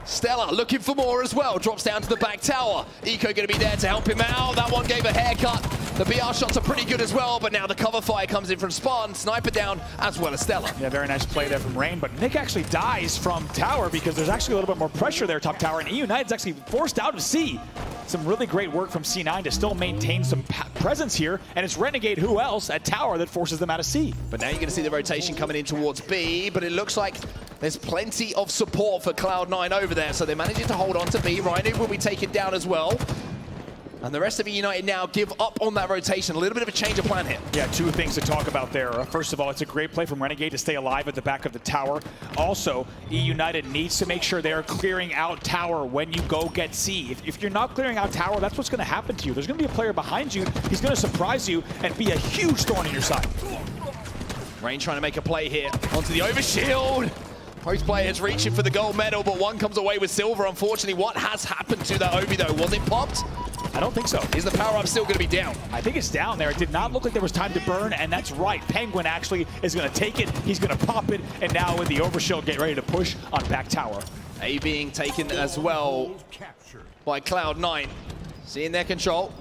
Stella looking for more as well, drops down to the back tower. Eco going to be there to help him out. That one gave a haircut. The BR shots are pretty good as well, but now the cover fire comes in from Spartan. Sniper down as well as Stella. Yeah, very nice play there from Rain, but Nick actually dies from tower because there's actually a little bit more pressure there top tower, and E-United's actually forced out of C. Some really great work from C9 to still maintain some presence here, and it's Renegade, who else, at tower that forces them out of C. But now you're going to see the rotation coming in towards B, but it looks like there's plenty of support for Cloud9 over there, so they're managing to hold on to B. Rhino will be taken down as well. And the rest of E-United now give up on that rotation. A little bit of a change of plan here. Yeah, 2 things to talk about there. First of all, it's a great play from Renegade to stay alive at the back of the tower. Also, E-United needs to make sure they're clearing out tower when you go get C. If you're not clearing out tower, that's what's going to happen to you. There's going to be a player behind you. He's going to surprise you and be a huge thorn in your side. Rain trying to make a play here onto the overshield. Both players reaching for the gold medal, but one comes away with silver. Unfortunately, what has happened to that Obi though? Was it popped? I don't think so. Is the power-up still going to be down? I think it's down there. It did not look like there was time to burn, and that's right. Penguin actually is going to take it. He's going to pop it, and now with the overshield, get ready to push on back tower. A being taken as well by Cloud9. C in their control.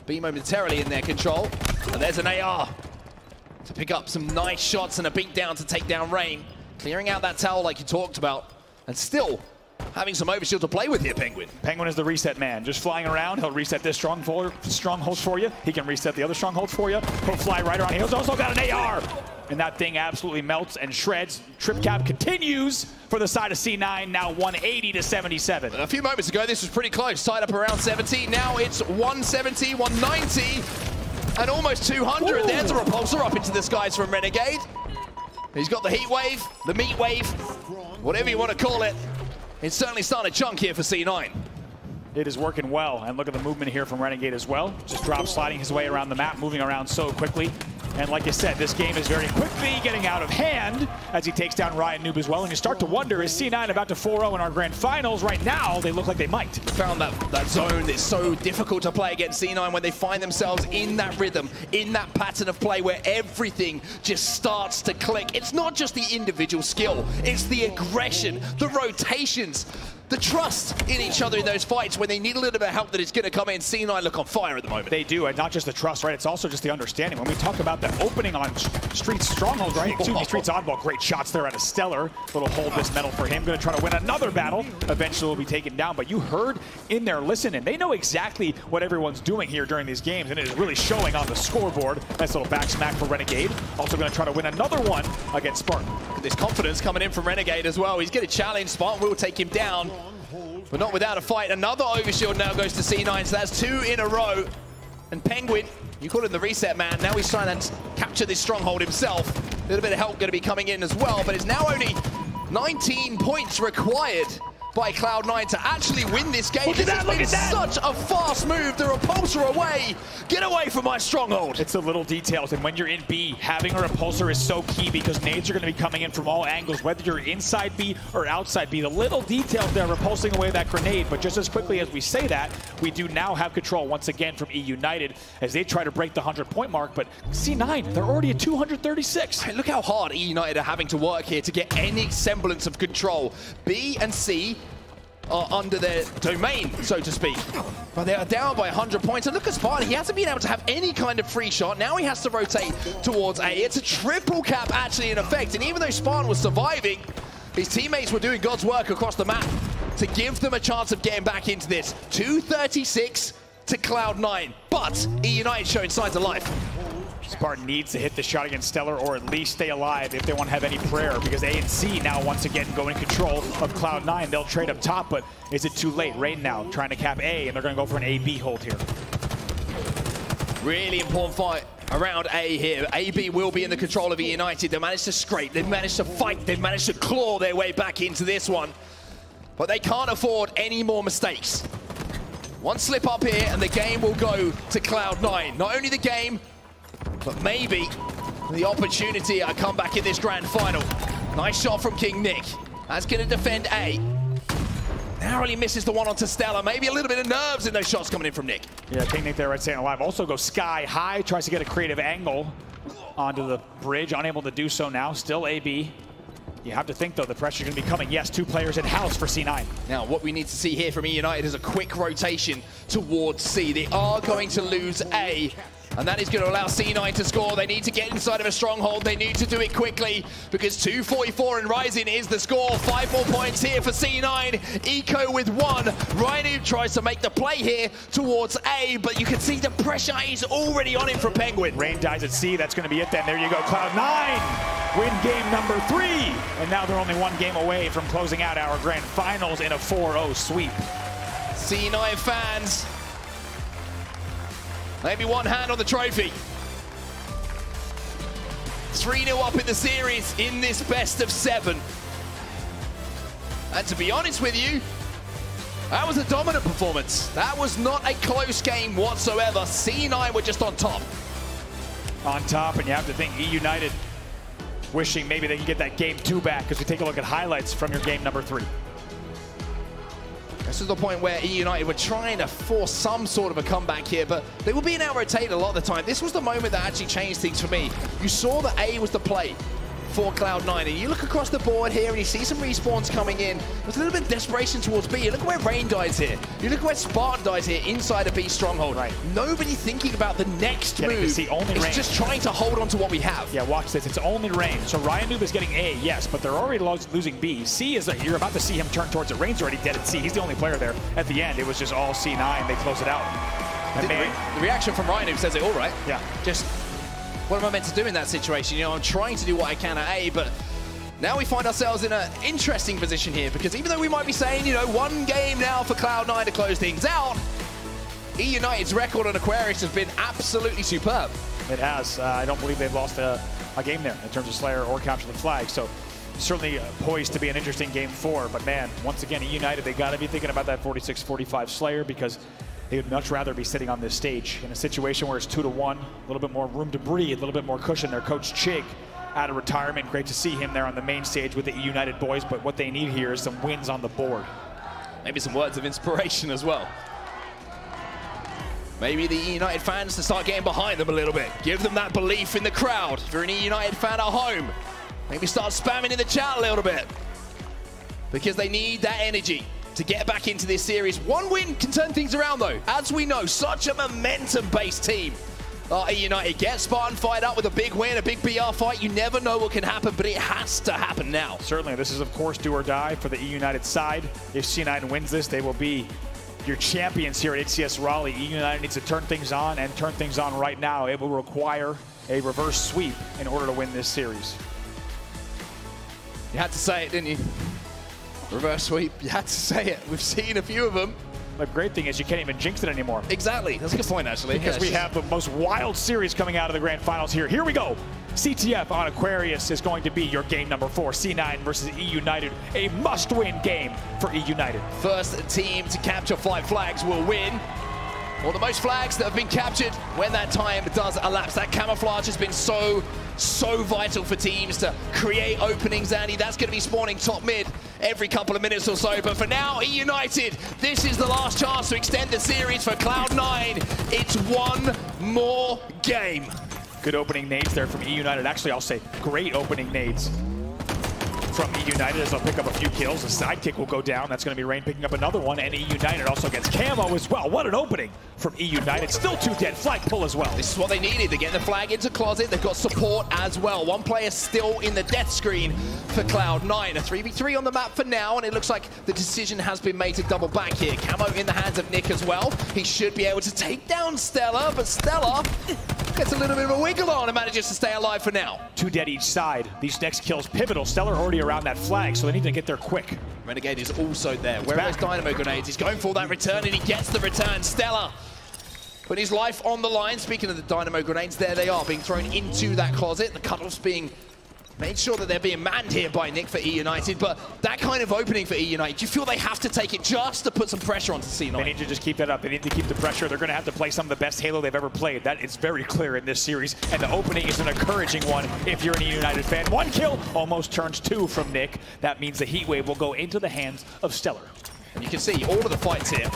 B momentarily in their control. And there's an AR to pick up some nice shots and a beat down to take down Rain. Clearing out that tower like you talked about, and still having some overshield to play with here, Penguin. Penguin is the reset man. Just flying around, he'll reset this strongholds for you. He can reset the other strongholds for you. He'll fly right around. He's also got an AR. And that thing absolutely melts and shreds. Trip cap continues for the side of C9, now 180-77. A few moments ago, this was pretty close. Tied up around 70. Now it's 170, 190, and almost 200. Ooh. There's a repulsor up into the skies from Renegade. He's got the heat wave, the meat wave, whatever you want to call it. It's certainly starting to chunk here for C9. It is working well, and look at the movement here from Renegade as well. Just drop sliding his way around the map, moving around so quickly. And like I said, this game is very quickly getting out of hand as he takes down Ryan Noob as well. And you start to wonder, is C9 about to 4-0 in our grand finals? Right now, they look like they might. Found that zone that's so difficult to play against C9 when they find themselves in that rhythm, in that pattern of play where everything just starts to click. It's not just the individual skill, it's the aggression, the rotations. the trust in each other in those fights when they need a little bit of help that is going to come in. C9 look on fire at the moment. They do, and not just the trust, right? It's also just the understanding. When we talk about the opening on Street's stronghold, right? Excuse me, Street's oddball, great shots there out of Stellar. Little hold this medal for him. Going to try to win another battle. Eventually will be taken down, but you heard in there, listen, and they know exactly what everyone's doing here during these games, and it is really showing on the scoreboard. Nice little back smack for Renegade. Also going to try to win another one against Spartan. There's confidence coming in from Renegade as well. He's going to challenge. Spartan will take him down, but not without a fight. Another overshield now goes to C9, so that's 2 in a row. And Penguin, you call him the reset man. Now he's trying to capture this stronghold himself. A little bit of help going to be coming in as well, but it's now only 19 points required by Cloud9 to actually win this game. Look at that, look at that! Such a fast move. The repulsor away. Get away from my stronghold. It's the little details, and when you're in B, having a repulsor is so key because nades are going to be coming in from all angles, whether you're inside B or outside B. The little details there repulsing away that grenade, but just as quickly as we say that, we do now have control once again from E United as they try to break the 100-point mark, but C9, they're already at 236. Hey, look how hard E United are having to work here to get any semblance of control. B and C are under their domain, so to speak. But they are down by 100 points. And look at Spartan, he hasn't been able to have any kind of free shot. Now he has to rotate towards A. It's a triple cap actually in effect. And even though Spartan was surviving, his teammates were doing God's work across the map to give them a chance of getting back into this. 236 to Cloud9, but E United showing signs of life. Spartan needs to hit the shot against Stellar or at least stay alive if they want to have any prayer, because A and C now once again go in control of Cloud9. They'll trade up top, but is it too late? Rain now trying to cap A, and they're going to go for an A-B hold here. Really important fight around A here. AB will be in the control of E United. They managed to scrape, they've managed to fight, they've managed to claw their way back into this one. But they can't afford any more mistakes. One slip up here and the game will go to Cloud9. Not only the game, but maybe the opportunity to come back in this grand final. Nice shot from King Nick. That's going to defend A. Narrowly misses the one onto Stellar. Maybe a little bit of nerves in those shots coming in from Nick. Yeah, King Nick there right staying alive. Also goes sky high, tries to get a creative angle onto the bridge. Unable to do so now. Still AB. You have to think, though, the pressure is going to be coming. Yes, 2 players in-house for C9. Now, what we need to see here from E United is a quick rotation towards C. They are going to lose A, and that is going to allow C9 to score. They need to get inside of a stronghold. They need to do it quickly because 2:44 and rising is the score. 5 more points here for C9. Eco with 1. Rhino tries to make the play here towards A, but you can see the pressure is already on him from Penguin. Rain dies at C. That's going to be it then. There you go. Cloud9 win game number 3. And now they're only 1 game away from closing out our grand finals in a 4-0 sweep. C9 fans, maybe one hand on the trophy. 3-0 up in the series in this best of 7. And to be honest with you, that was a dominant performance. That was not a close game whatsoever. C9 were just on top. On top, and you have to think E United wishing maybe they can get that game 2 back, because we take a look at highlights from your game number 3. This is the point where E United were trying to force some sort of a comeback here, but they were being out-rotated a lot of the time. This was the moment that actually changed things for me. You saw that A was the play for Cloud9, and you look across the board here and you see some respawns coming in. There's a little bit of desperation towards B. You look where Rain dies here. You look where Spartan dies here inside a B stronghold. Right. Nobody thinking about the next move. To see only it's Rain. Just trying to hold on to what we have. Yeah, watch this. It's only Rain. So Ryan Noob is getting A, yes, but they're already losing B. C is, you're about to see him turn towards it. Rain's already dead at C. He's the only player there. At the end, it was just all C9. They close it out. The reaction from Ryan Noob says it all right. Yeah. Just, what am I meant to do in that situation? You know, I'm trying to do what I can at A, but now we find ourselves in an interesting position here, because even though we might be saying, you know, 1 game now for Cloud9 to close things out, E United's record on Aquarius has been absolutely superb. It has. I don't believe they've lost a game there in terms of Slayer or capture the flag. So certainly poised to be an interesting game 4. But man, once again, E United, they got to be thinking about that 46-45 Slayer, because they would much rather be sitting on this stage in a situation where it's 2-1, a little bit more room to breathe, a little bit more cushion. Their coach Chig out of retirement. Great to see him there on the main stage with the E United boys, but what they need here is some wins on the board. Maybe some words of inspiration as well. Maybe the E United fans to start getting behind them a little bit. Give them that belief in the crowd. If you're an E United fan at home, maybe start spamming in the chat a little bit, because they need that energy. to get back into this series. One win can turn things around, though. As we know, such a momentum-based team. United get Spartan fired up with a big win, a big BR fight. You never know what can happen, but it has to happen now. Certainly, this is, of course, do or die for the E United side. If C9 wins this, they will be your champions here at HCS Raleigh. E United needs to turn things on and turn things on right now. It will require a reverse sweep in order to win this series. You had to say it, didn't you? Reverse sweep, you had to say it. We've seen a few of them. The great thing is you can't even jinx it anymore. Exactly, that's a good point, actually. Because we have the most wild series coming out of the grand finals here. Here we go. CTF on Aquarius is going to be your game number 4. C9 versus E United, a must-win game for E United. First team to capture 5 flags will win. Or the most flags that have been captured when that time does elapse. That camouflage has been so vital for teams to create openings, Andy. That's going to be spawning top mid every couple of minutes or so. But for now, E United, this is the last chance to extend the series for Cloud9. It's one more game. Good opening nades there from E United. Actually, I'll say great opening nades from E United as they'll pick up a few kills. A sidekick will go down. That's going to be Rain picking up another one. And E United also gets camo as well. What an opening from E United. Still 2 dead. Flag pull as well. This is what they needed. They're getting the flag into closet. They've got support as well. One player still in the death screen for Cloud9. A 3v3 on the map for now, and it looks like the decision has been made to double back here. Camo in the hands of Nick as well. He should be able to take down Stella, but Stella gets a little bit of a wiggle on and manages to stay alive for now. 2 dead each side. These next kills pivotal. Stellar already around that flag, so they need to get there quick. Renegade is also there. Where are those dynamo grenades? He's going for that return, and he gets the return. Stella putting his life on the line. Speaking of the dynamo grenades, there they are being thrown into that closet. The cutoffs being made sure that they're being manned here by Nick for E United, but that kind of opening for E United, do you feel they have to take it just to put some pressure onto C9? They need to just keep that up. They need to keep the pressure. They're going to have to play some of the best Halo they've ever played. That is very clear in this series, and the opening is an encouraging one if you're an E United fan. 1 kill, almost turns 2 from Nick. That means the heat wave will go into the hands of Stellar. And you can see all of the fights here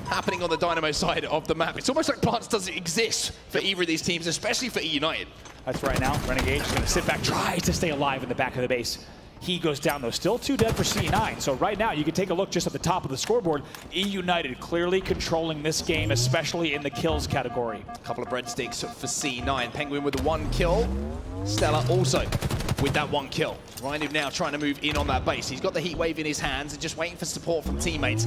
happening on the Dynamo side of the map. It's almost like Plants doesn't exist for either of these teams, especially for E United. That's right now. Renegade is going to sit back, tries to stay alive in the back of the base. He goes down, though. Still 2 dead for C9. So right now, you can take a look just at the top of the scoreboard. E United clearly controlling this game, especially in the kills category. A couple of breadsticks for C9. Penguin with the 1 kill. Stella also with that 1 kill. Ryan now trying to move in on that base. He's got the heat wave in his hands and just waiting for support from teammates.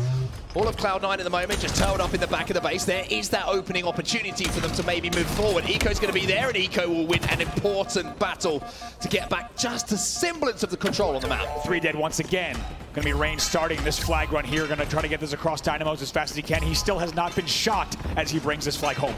All of Cloud9 at the moment just turtled up in the back of the base. There is that opening opportunity for them to maybe move forward. Eco's going to be there, and Eco will win an important battle to get back just a semblance of the control on the map. 3 dead once again. Going to be Rain starting this flag run here. Going to try to get this across Dynamos as fast as he can. He still has not been shot as he brings this flag home.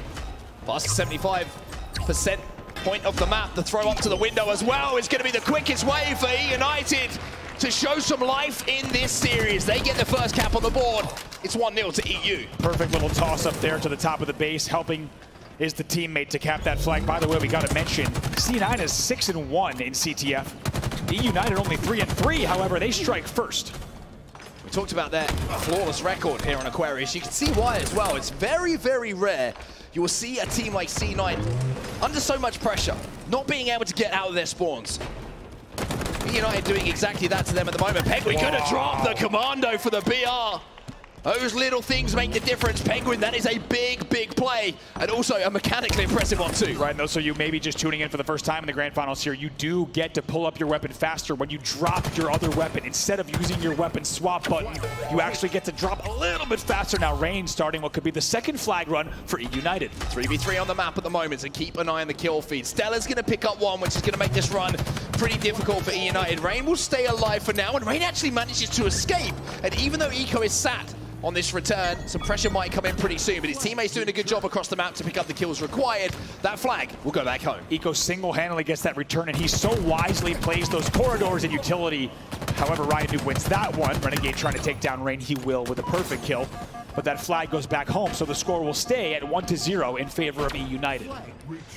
Past 75% point of the map. The throw up to the window as well is going to be the quickest way for E United to show some life in this series. They get the first cap on the board. It's 1-0 to EU. Perfect little toss up there to the top of the base. Helping is the teammate to cap that flag. By the way, we got to mention, C9 is 6-1 in CTF. E United only 3-3, however, they strike first. We talked about that flawless record here on Aquarius. You can see why as well. It's very, very rare you will see a team like C9 under so much pressure, not being able to get out of their spawns. E United doing exactly that to them at the moment. Penguin gonna drop the commando for the BR. Those little things make the difference. Penguin, that is a big, big play, and also a mechanically impressive one too. Right, and though, so you may be just tuning in for the first time in the grand finals here, you do get to pull up your weapon faster when you drop your other weapon. Instead of using your weapon swap button, you actually get to drop a little bit faster. Now Rain starting what could be the second flag run for E United. 3v3 on the map at the moment, so keep an eye on the kill feed. Stella's gonna pick up one, which is gonna make this run pretty difficult for E United. Rain will stay alive for now, and Rain actually manages to escape. And even though Eco is sat on this return, some pressure might come in pretty soon, but his teammates doing a good job across the map to pick up the kills required. That flag will go back home. Eco single-handedly gets that return, and he so wisely plays those corridors in utility. However, Ryan Noob wins that one. Renegade trying to take down Rain, he will with a perfect kill. But that flag goes back home, so the score will stay at 1-0 in favor of E United.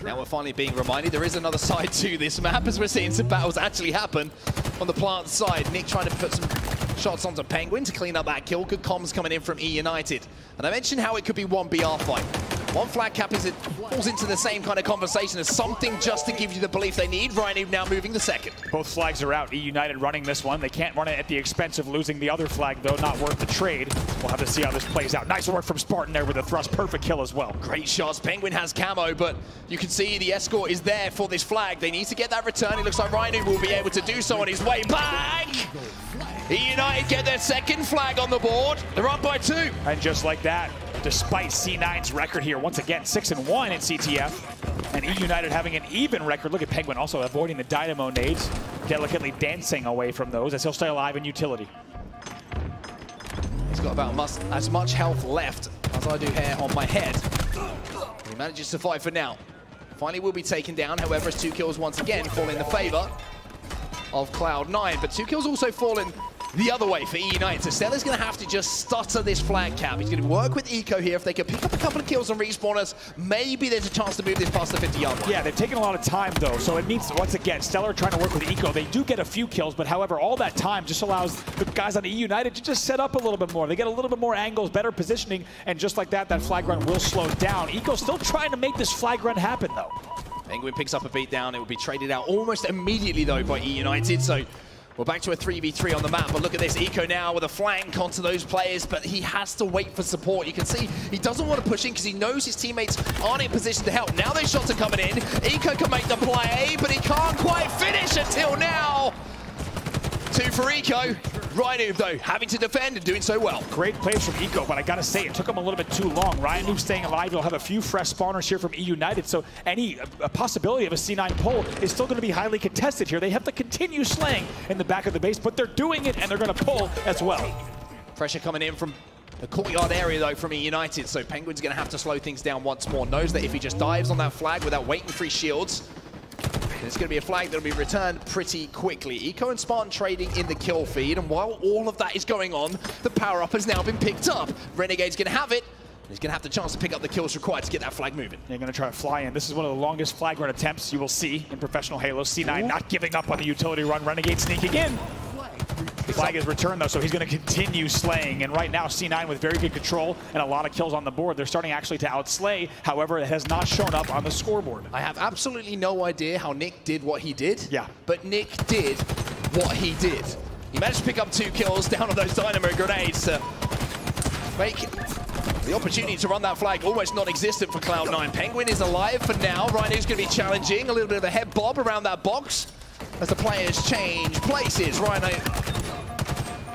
Now we're finally being reminded there is another side to this map, as we're seeing some battles actually happen on the plant side. Nick trying to put some shots onto Penguin to clean up that kill. Good comms coming in from E United. And I mentioned how it could be one BR fight. One flag cap falls into the same kind of conversation as something just to give you the belief they need. Ryan now moving the second. Both flags are out. E-United running this one. They can't run it at the expense of losing the other flag, though. Not worth the trade. We'll have to see how this plays out. Nice work from Spartan there with a thrust. Perfect kill as well. Great shots. Penguin has camo, but you can see the escort is there for this flag. They need to get that return. It looks like Rhino will be able to do so on his way back. E-United get their second flag on the board. They're up by 2. And just like that, despite C9's record here, once again, 6-1 in CTF, and E-United having an even record. Look at Penguin also avoiding the Dynamo nades, delicately dancing away from those as he'll stay alive in utility. He's got about as much health left as I do hair on my head. He manages to survive for now. Finally will be taken down, however, as 2 kills once again fall in the favor of Cloud9, but 2 kills also fallen the other way for E-United. So Stellar's going to have to just stutter this flag cap. He's going to work with Eco here. If they can pick up a couple of kills on respawners, maybe there's a chance to move this past the 50-yard line. Yeah, they've taken a lot of time, though, so it means, once again, Stellar trying to work with Eco. They do get a few kills, but however, all that time just allows the guys on E-United to just set up a little bit more. They get a little bit more angles, better positioning, and just like that, that flag run will slow down. Eco still trying to make this flag run happen, though. Penguin picks up a beat down. It will be traded out almost immediately, though, by E-United. So we're back to a 3v3 on the map, but look at this. Eco now with a flank onto those players, but he has to wait for support. You can see he doesn't want to push in because he knows his teammates aren't in position to help. Now those shots are coming in. Eco can make the play, but he can't quite finish until now. 2 for Eco. Ryan though, having to defend and doing so well. Great plays from Eco, but I gotta say, it took him a little bit too long. Ryan staying alive. He'll have a few fresh spawners here from E-United, so any possibility of a C9 pull is still gonna be highly contested here. They have to continue slaying in the back of the base, but they're doing it, and they're gonna pull as well. Pressure coming in from the courtyard area, though, from E-United, so Penguin's gonna have to slow things down once more. Knows that if he just dives on that flag without waiting for his shields, it's going to be a flag that will be returned pretty quickly. Eco and Spartan trading in the kill feed, and while all of that is going on, the power-up has now been picked up. Renegade's going to have it. He's going to have the chance to pick up the kills required to get that flag moving. They're going to try to fly in. This is one of the longest flag run attempts you will see in professional Halo. C9 not giving up on the utility run. Renegade sneaking in. The flag is returned, though, so he's going to continue slaying. And right now, C9 with very good control and a lot of kills on the board. They're starting actually to outslay. However, it has not shown up on the scoreboard. I have absolutely no idea how Nick did what he did. Yeah. But Nick did what he did. He managed to pick up 2 kills down on those dynamo grenades to make the opportunity to run that flag almost non-existent for Cloud9. Penguin is alive for now. Rhino's going to be challenging. A little bit of a head bob around that box as the players change places. Rhino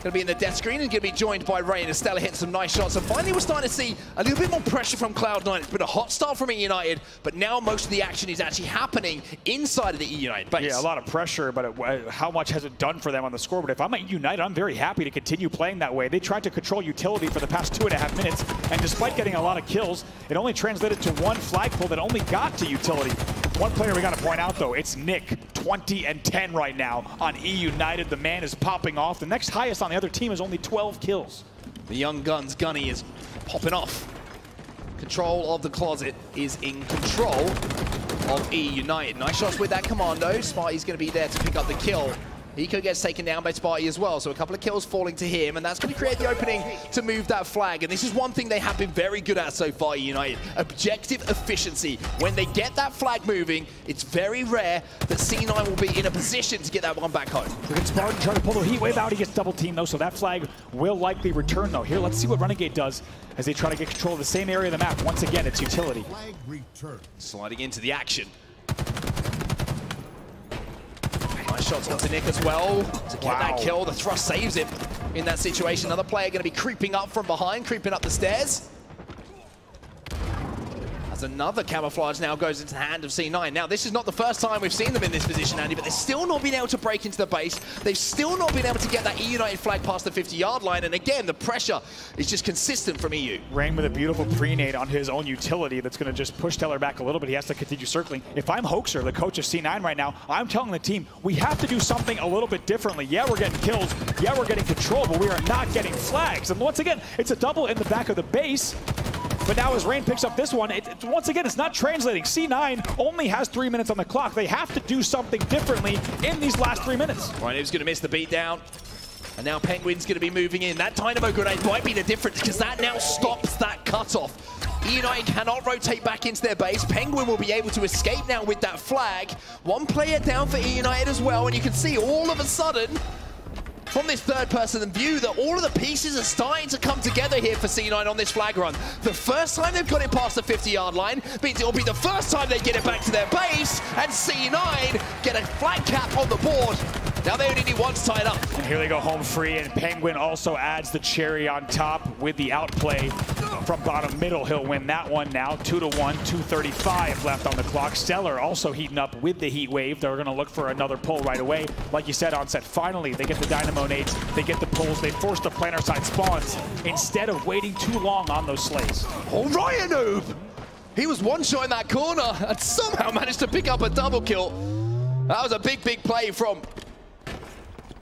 going to be in the death screen and going to be joined by Rain as Stellar hitting some nice shots. And finally, we're starting to see a little bit more pressure from Cloud9. It's been a hot start from E-United, but now most of the action is actually happening inside of the E-United base. Yeah, a lot of pressure, but how much has it done for them on the scoreboard? If I'm at E-United, I'm very happy to continue playing that way. They tried to control utility for the past 2.5 minutes, and despite getting a lot of kills, it only translated to 1 flag pull that only got to utility. One player we got to point out, though, it's Nick, 20-10 right now on E-United. The man is popping off. The next highest on the other team is only 12 kills. The young guns Gunny is popping off. Control of the closet is in control of E-United. Nice shots with that commando. Sparty's going to be there to pick up the kill. Eco gets taken down by Sparty as well, so a couple of kills falling to him, and that's going to create the opening to move that flag. And this is one thing they have been very good at so far, United. Objective efficiency. When they get that flag moving, it's very rare that C9 will be in a position to get that one back home. Look at Spartan trying to pull the heat wave out. He gets double teamed, though, so that flag will likely return, though. Here, let's see what Renegade does as they try to get control of the same area of the map. Once again, it's utility. Flag return. Sliding into the action. Nice shots onto Nick as well to get that kill. The thrust saves him in that situation. Another player going to be creeping up from behind, creeping up the stairs. As another camouflage now goes into the hand of C9. Now, this is not the first time we've seen them in this position, Andy, but they've still not been able to break into the base. They've still not been able to get that E-United flag past the 50-yard line. And again, the pressure is just consistent from EU. Rain with a beautiful pre-nade on his own utility that's going to just push Stellar back a little bit. He has to continue circling. If I'm Hoaxer, the coach of C9 right now, I'm telling the team, we have to do something a little bit differently. Yeah, we're getting kills. Yeah, we're getting control, but we are not getting flags. And once again, it's a double in the back of the base. But now as Rain picks up this one, once again, it's not translating. C9 only has 3 minutes on the clock. They have to do something differently in these last 3 minutes. Rhino's going to miss the beat down. And now Penguin's going to be moving in. That Dynamo grenade might be the difference because that now stops that cutoff. United cannot rotate back into their base. Penguin will be able to escape now with that flag. One player down for United as well, and you can see all of a sudden, from this third-person view, that all of the pieces are starting to come together here for C9 on this flag run. The first time they've got it past the 50-yard line means it will be the first time they get it back to their base, and C9 get a flag cap on the board. Now they only need one to tie it up. And here they go home free, and Penguin also adds the cherry on top with the outplay from bottom middle. He'll win that one now, 2-1, 2:35 left on the clock. Stellar also heating up with the heat wave. They're gonna look for another pull right away. Like you said, Onset, finally they get the dynamo nades, they get the pulls, they force the planner side spawns instead of waiting too long on those slays. Oh, Ryan Noob! He was one-shot in that corner and somehow managed to pick up a double kill. That was a big, big play from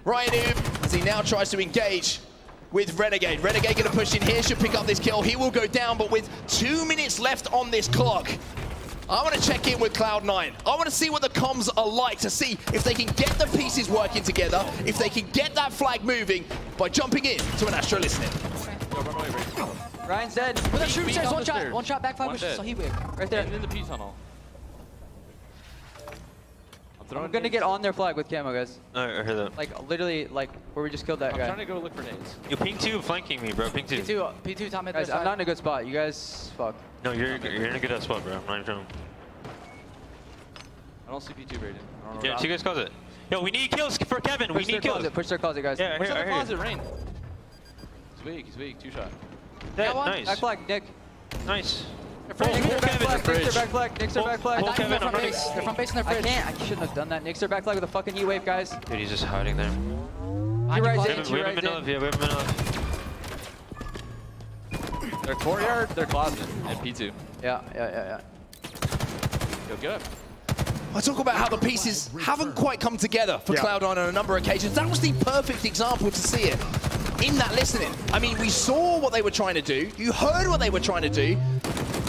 Ryan Noob as he now tries to engage with Renegade. Renegade gonna push in here, should pick up this kill. He will go down, but with 2 minutes left on this clock, I want to check in with Cloud9. I want to see what the comms are like, to see if they can get the pieces working together, if they can get that flag moving by jumping in to an Astro listening. Ryan's dead. With a shooting stairs, one shot, back flag, which is a heat wave. Right there. And in the P tunnel. I'm gonna get on their flag with camo, guys. I heard that. Like, literally, like, where we just killed that guy. I'm trying to go look for nades. You ping 2 flanking me, bro. Ping 2. P2 top mid. Guys, I'm not in a good spot. You guys, fuck. No, you're in a good spot, bro. I'm not even trying. I don't see P2 Brayden. Yeah, 2 guys cause it. Yo, we need kills for Kevin. We need kills. Push their closet, guys. Yeah, Push I the hear you. closet, Rain. He's weak, 2 shot. Yeah, one. nice. Back flag, Nick. Nice. Pull Kevin. Nick's their back flag. Nick's their back flag. Pull Kevin, I'm running. They're front base in their fridge. I shouldn't have done that. Nick's their back flag with a fucking heat wave, guys. Dude, he's just hiding there. You're right, We have a minute left. Yeah, we have a minute left. Their courtyard, their closet, and P2. Yeah. Go get him. I talk about how the pieces haven't quite come together for Cloud9 on a number of occasions. That was the perfect example to see it in that listening. I mean, we saw what they were trying to do. You heard what they were trying to do.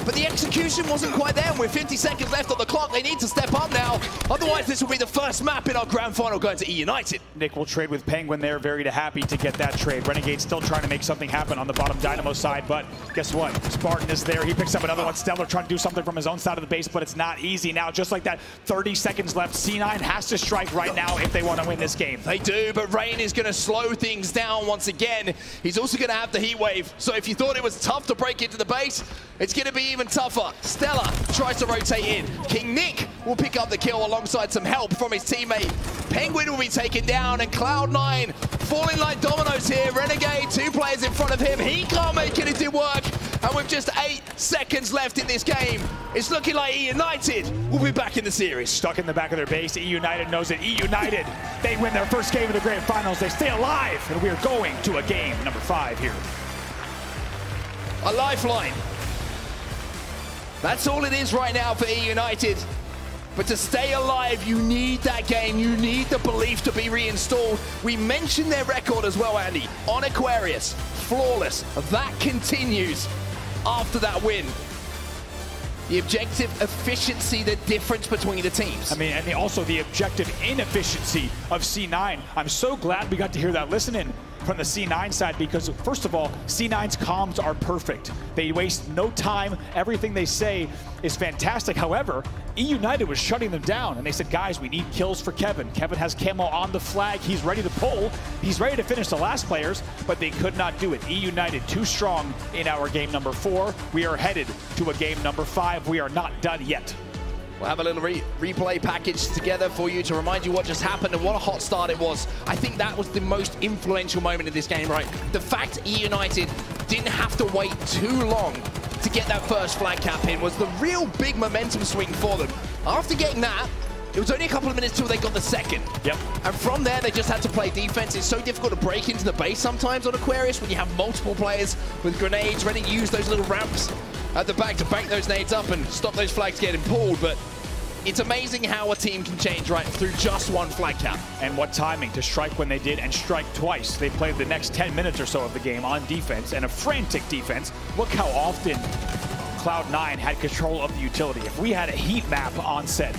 But the execution wasn't quite there. With 50 seconds left on the clock, they need to step up now. Otherwise, this will be the first map in our grand final going to E-United. Nick will trade with Penguin there. Very happy to get that trade. Renegade still trying to make something happen on the bottom Dynamo side, but guess what? Spartan is there. He picks up another one. Stellar trying to do something from his own side of the base, but it's not easy now. Just like that, 30 seconds left. C9 has to strike right now if they want to win this game. They do, but Rain is going to slow things down once again. He's also going to have the heat wave. So if you thought it was tough to break into the base, it's going to be even tougher. Stellar tries to rotate in. King Nick will pick up the kill alongside some help from his teammate. Penguin will be taken down, and Cloud9 falling like dominoes here. Renegade, 2 players in front of him. He can't make it into work. And with just 8 seconds left in this game, it's looking like E-United will be back in the series. Stuck in the back of their base. E-United knows it. E-United, they win their first game of the grand finals. They stay alive, and we are going to a game number 5 here. A lifeline. That's all it is right now for E-United. But to stay alive, you need that game. You need the belief to be reinstalled. We mentioned their record as well, Andy. On Aquarius, flawless. That continues after that win. The objective efficiency, the difference between the teams. I mean, and also the objective inefficiency of C9. I'm so glad we got to hear that listening from the C9 side, because first of all, C9's comms are perfect. They waste no time. Everything they say is fantastic. However, E-United was shutting them down, and they said, guys, we need kills for Kevin. Kevin has camo on the flag. He's ready to pull. He's ready to finish the last players, but they could not do it. E-United too strong in our game number 4. We are headed to a game number 5. We are not done yet. We'll have a little replay package together for you to remind you what just happened and what a hot start it was. I think that was the most influential moment in this game, right? The fact E-United didn't have to wait too long to get that first flag cap in was the real big momentum swing for them. After getting that, it was only a couple of minutes till they got the second. Yep. And from there, they just had to play defense. It's so difficult to break into the base sometimes on Aquarius when you have multiple players with grenades ready to use those little ramps at the back to bank those nades up and stop those flags getting pulled. But it's amazing how a team can change right through just one flag cap. And what timing to strike when they did and strike twice. They played the next 10 minutes or so of the game on defense, and a frantic defense. Look how often Cloud9 had control of the utility. If we had a heat map on set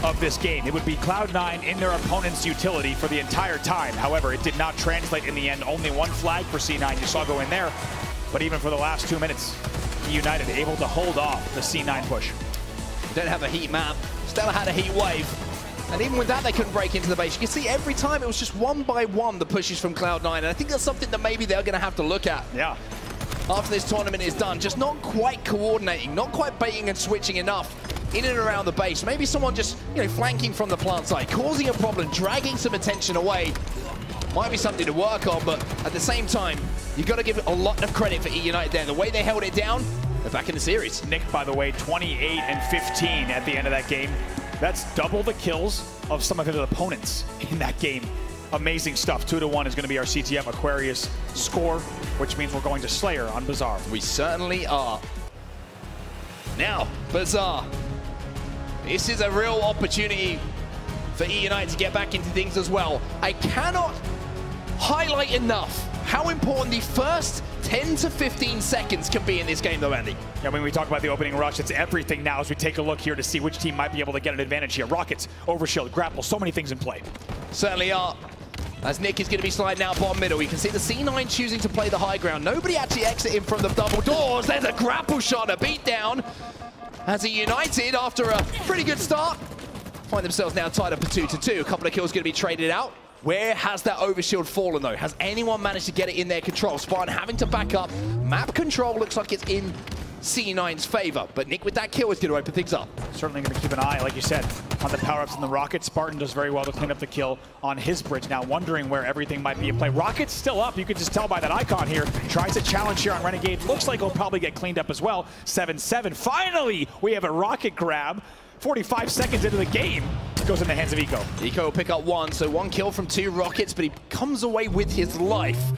of this game, it would be Cloud9 in their opponent's utility for the entire time. However, it did not translate in the end. Only one flag for C9 you saw go in there. But even for the last 2 minutes, United able to hold off the C9 push. Don't have a heat map. Stellar had a heat wave. And even with that, they couldn't break into the base. You can see every time it was just one by one the pushes from Cloud9. And I think that's something that maybe they're going to have to look at. Yeah. After this tournament is done, just not quite coordinating, not quite baiting and switching enough in and around the base. Maybe someone just, flanking from the plant side, causing a problem, dragging some attention away. Might be something to work on, but at the same time, you've got to give a lot of credit for E United there. The way they held it down, they're back in the series. Nick, by the way, 28 and 15 at the end of that game. That's double the kills of some of his opponents in that game. Amazing stuff. 2-1 is going to be our CTM Aquarius score, which means we're going to Slayer on Bazaar. We certainly are. Now, Bazaar. This is a real opportunity for E United to get back into things as well. I cannot highlight enough how important the first 10 to 15 seconds can be in this game, though, Andy. Yeah, when we talk about the opening rush, it's everything now as we take a look here to see which team might be able to get an advantage here. Rockets, Overshield, Grapple, so many things in play. Certainly are. As Nick is going to be sliding out bottom middle. You can see the C9 choosing to play the high ground. Nobody actually exiting from the double doors. There's a grapple shot, a beatdown. As E United, after a pretty good start, find themselves now tied up at 2-2. A couple of kills going to be traded out. Where has that overshield fallen, though? Has anyone managed to get it in their control? Spartan having to back up. Map control looks like it's in C9's favor, but Nick with that kill is going to open things up. Certainly going to keep an eye, like you said, on the power-ups in the Rocket. Spartan does very well to clean up the kill on his bridge. Now wondering where everything might be in play. Rocket's still up. You can just tell by that icon here. Tries a challenge here on Renegade. Looks like he'll probably get cleaned up as well. 7-7. Finally, we have a Rocket grab. 45 seconds into the game, goes in the hands of Eco. Eco will pick up one, so one kill from 2 Rockets, but he comes away with his life,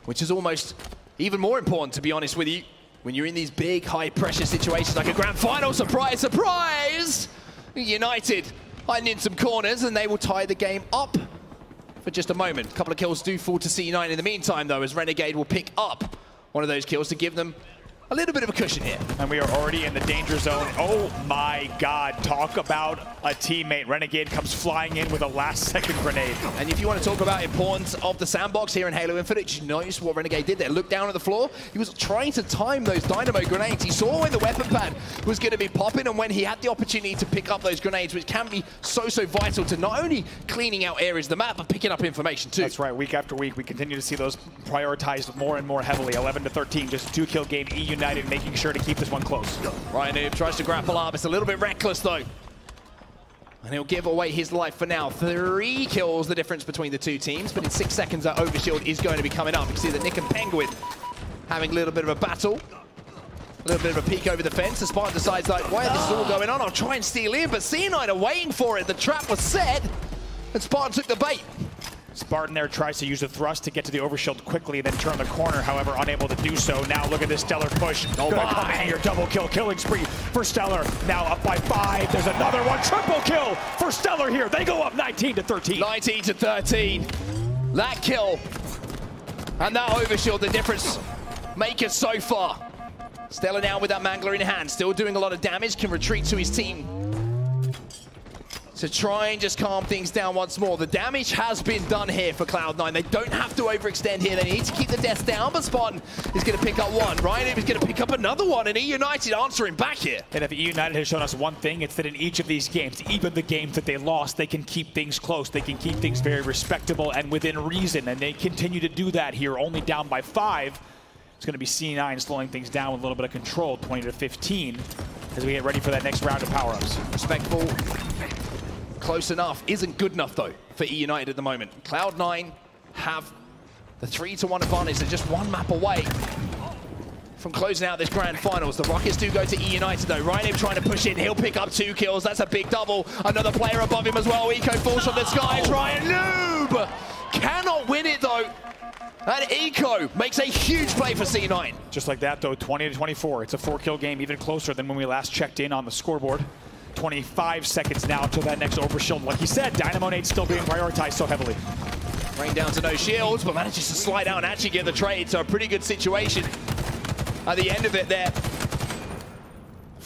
which is almost even more important, to be honest with you. When you're in these big, high-pressure situations like a grand final, surprise, surprise! United hiding in some corners, and they will tie the game up for just a moment. A couple of kills do fall to C9 in the meantime, though, as Renegade will pick up one of those kills to give them a little bit of a cushion here. And we are already in the danger zone. Oh my God, talk about a teammate. Renegade comes flying in with a last-second grenade. And if you want to talk about importance of the sandbox here in Halo Infinite, did you notice what Renegade did there? Look down at the floor. He was trying to time those dynamo grenades. He saw when the weapon pad was going to be popping and when he had the opportunity to pick up those grenades, which can be so vital to not only cleaning out areas of the map, but picking up information too. That's right. Week after week, we continue to see those prioritized more and more heavily. 11-13, just a 2-kill game. E United making sure to keep this one close. Ryan Noob tries to grapple up. It's a little bit reckless though. And he'll give away his life for now. 3 kills, the difference between the two teams. But in 6 seconds, that overshield is going to be coming up. You can see that Nick and Penguin having a little bit of a battle. A little bit of a peek over the fence. The Spartan decides, like, why is this all going on? I'll try and steal in. But C9 are waiting for it. The trap was set. And Spartan took the bait. Spartan there tries to use the thrust to get to the overshield quickly, then turn the corner, however, unable to do so. Now look at this Stellar push. Oh Gonna come in here, double kill, killing spree for Stellar. Now up by 5. There's another one, triple kill for Stellar here. They go up 19-13. 19-13. That kill and that overshield, the difference maker so far. Stellar now with that Mangler in hand, still doing a lot of damage, can retreat to his team to try and just calm things down once more. The damage has been done here for Cloud9. They don't have to overextend here. They need to keep the deaths down, but Spartan is going to pick up one. Ryan is going to pick up another one, and E United answering back here. And if E United has shown us one thing, it's that in each of these games, even the games that they lost, they can keep things close. They can keep things very respectable and within reason, and they continue to do that here, only down by 5. It's going to be C9 slowing things down with a little bit of control, 20-15, as we get ready for that next round of power-ups. Respectful. Close enough isn't good enough though for E United at the moment. Cloud9 have the 3-1 advantage. They're just one map away from closing out this grand finals. The Rockets do go to E United though. Ryan trying to push in. He'll pick up 2 kills. That's a big double. Another player above him as well. Eco falls from the skies. Ryan Noob cannot win it though. And Eco makes a huge play for C9. Just like that though, 20-24. It's a 4-kill game, even closer than when we last checked in on the scoreboard. 25 seconds now until that next overshield. Like you said, Dynamo Nade still being prioritized so heavily. Rain down to no shields, but manages to slide out and actually get the trade, so a pretty good situation at the end of it there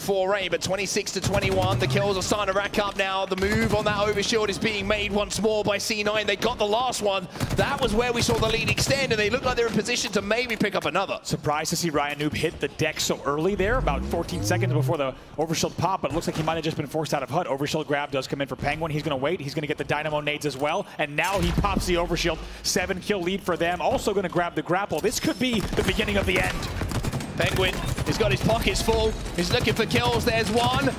for Rain, but 26-21. The kills are starting to rack up now. The move on that overshield is being made once more by C9. They got the last one. That was where we saw the lead extend, and they look like they're in position to maybe pick up another. Surprised to see Ryan Noob hit the deck so early there, about 14 seconds before the overshield pop, but it looks like he might have just been forced out of HUD. Overshield grab does come in for Penguin. He's going to wait. He's going to get the Dynamo nades as well, and now he pops the overshield. 7-kill lead for them. Also going to grab the grapple. This could be the beginning of the end. Penguin, he's got his pockets full. He's looking for kills. There's one.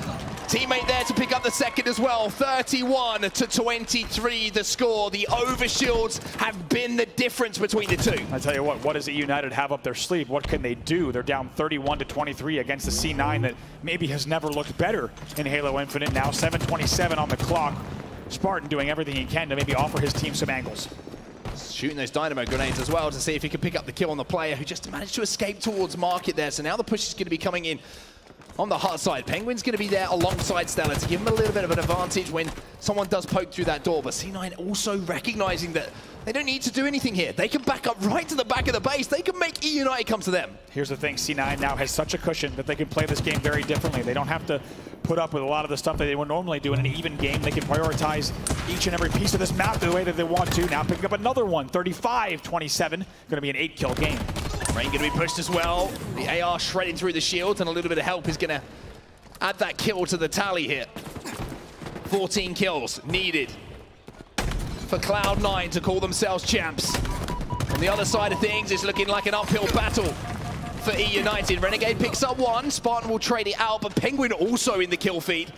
Teammate there to pick up the second as well. 31-23 the score. The overshields have been the difference between the two. I tell you what does United have up their sleeve? What can they do? They're down 31-23 against the C9 that maybe has never looked better in Halo Infinite. Now 7:27 on the clock. Spartan doing everything he can to maybe offer his team some angles. Shooting those Dynamo grenades as well to see if he can pick up the kill on the player who just managed to escape towards Market there. So now the push is going to be coming in on the hot side. Penguin's going to be there alongside Stellar to give him a little bit of an advantage when someone does poke through that door. But C9 also recognizing that they don't need to do anything here. They can back up right to the back of the base. They can make E United come to them. Here's the thing, C9 now has such a cushion that they can play this game very differently. They don't have to put up with a lot of the stuff that they would normally do in an even game. They can prioritize each and every piece of this map the way that they want to. Now picking up another one, 35-27. Going to be an 8-kill game. Rain going to be pushed as well. The AR shredding through the shield, and a little bit of help is going to add that kill to the tally here. 14 kills needed for Cloud9 to call themselves champs. On the other side of things, it's looking like an uphill battle for E United. Renegade picks up one. Spartan will trade it out, but Penguin also in the kill feed.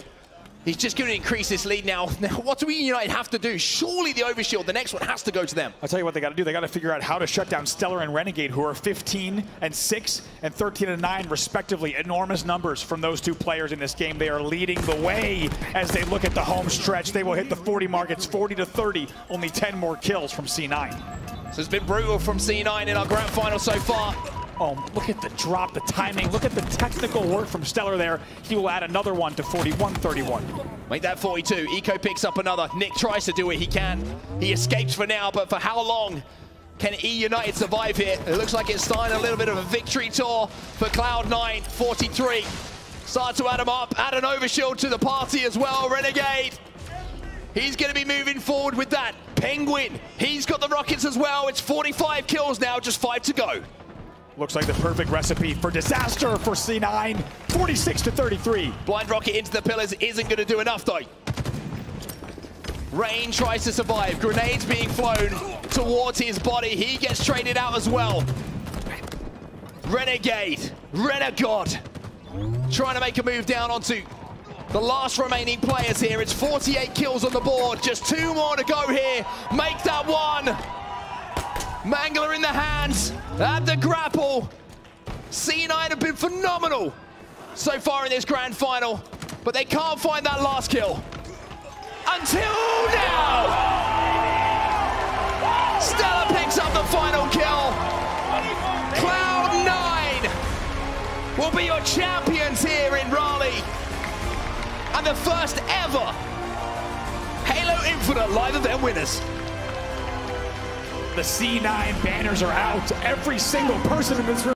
He's just going to increase this lead now. Now, what do E United have to do? Surely the overshield, the next one has to go to them. I'll tell you what they got to do. They got to figure out how to shut down Stellar and Renegade, who are 15-6 and 13-9 respectively. Enormous numbers from those two players in this game. They are leading the way as they look at the home stretch. They will hit the 40 mark. It's 40-30. Only 10 more kills from C9. So it's been brutal from C9 in our grand final so far. Oh, look at the drop, the timing. Look at the technical work from Stellar there. He will add another one to 41-31. Make that 42. Eco picks up another. Nick tries to do what he can. He escapes for now, but for how long can E United survive here? It looks like it's starting a little bit of a victory tour for Cloud9. 43. Start to add him up. Add an overshield to the party as well. Renegade. He's going to be moving forward with that. Penguin. He's got the rockets as well. It's 45 kills now, just 5 to go. Looks like the perfect recipe for disaster for C9. 46-33. Blind rocket into the pillars isn't going to do enough though. Rain tries to survive. Grenades being flown towards his body. He gets traded out as well. Renegade. Renegade. Trying to make a move down onto the last remaining players here. It's 48 kills on the board. Just 2 more to go here. Make that one. Mangler in the hands, at the grapple. C9 have been phenomenal so far in this grand final, but they can't find that last kill. Until now! Stellar picks up the final kill. Cloud9 will be your champions here in Raleigh. And the first ever Halo Infinite live event winners. The C9 banners are out. Every single person in this room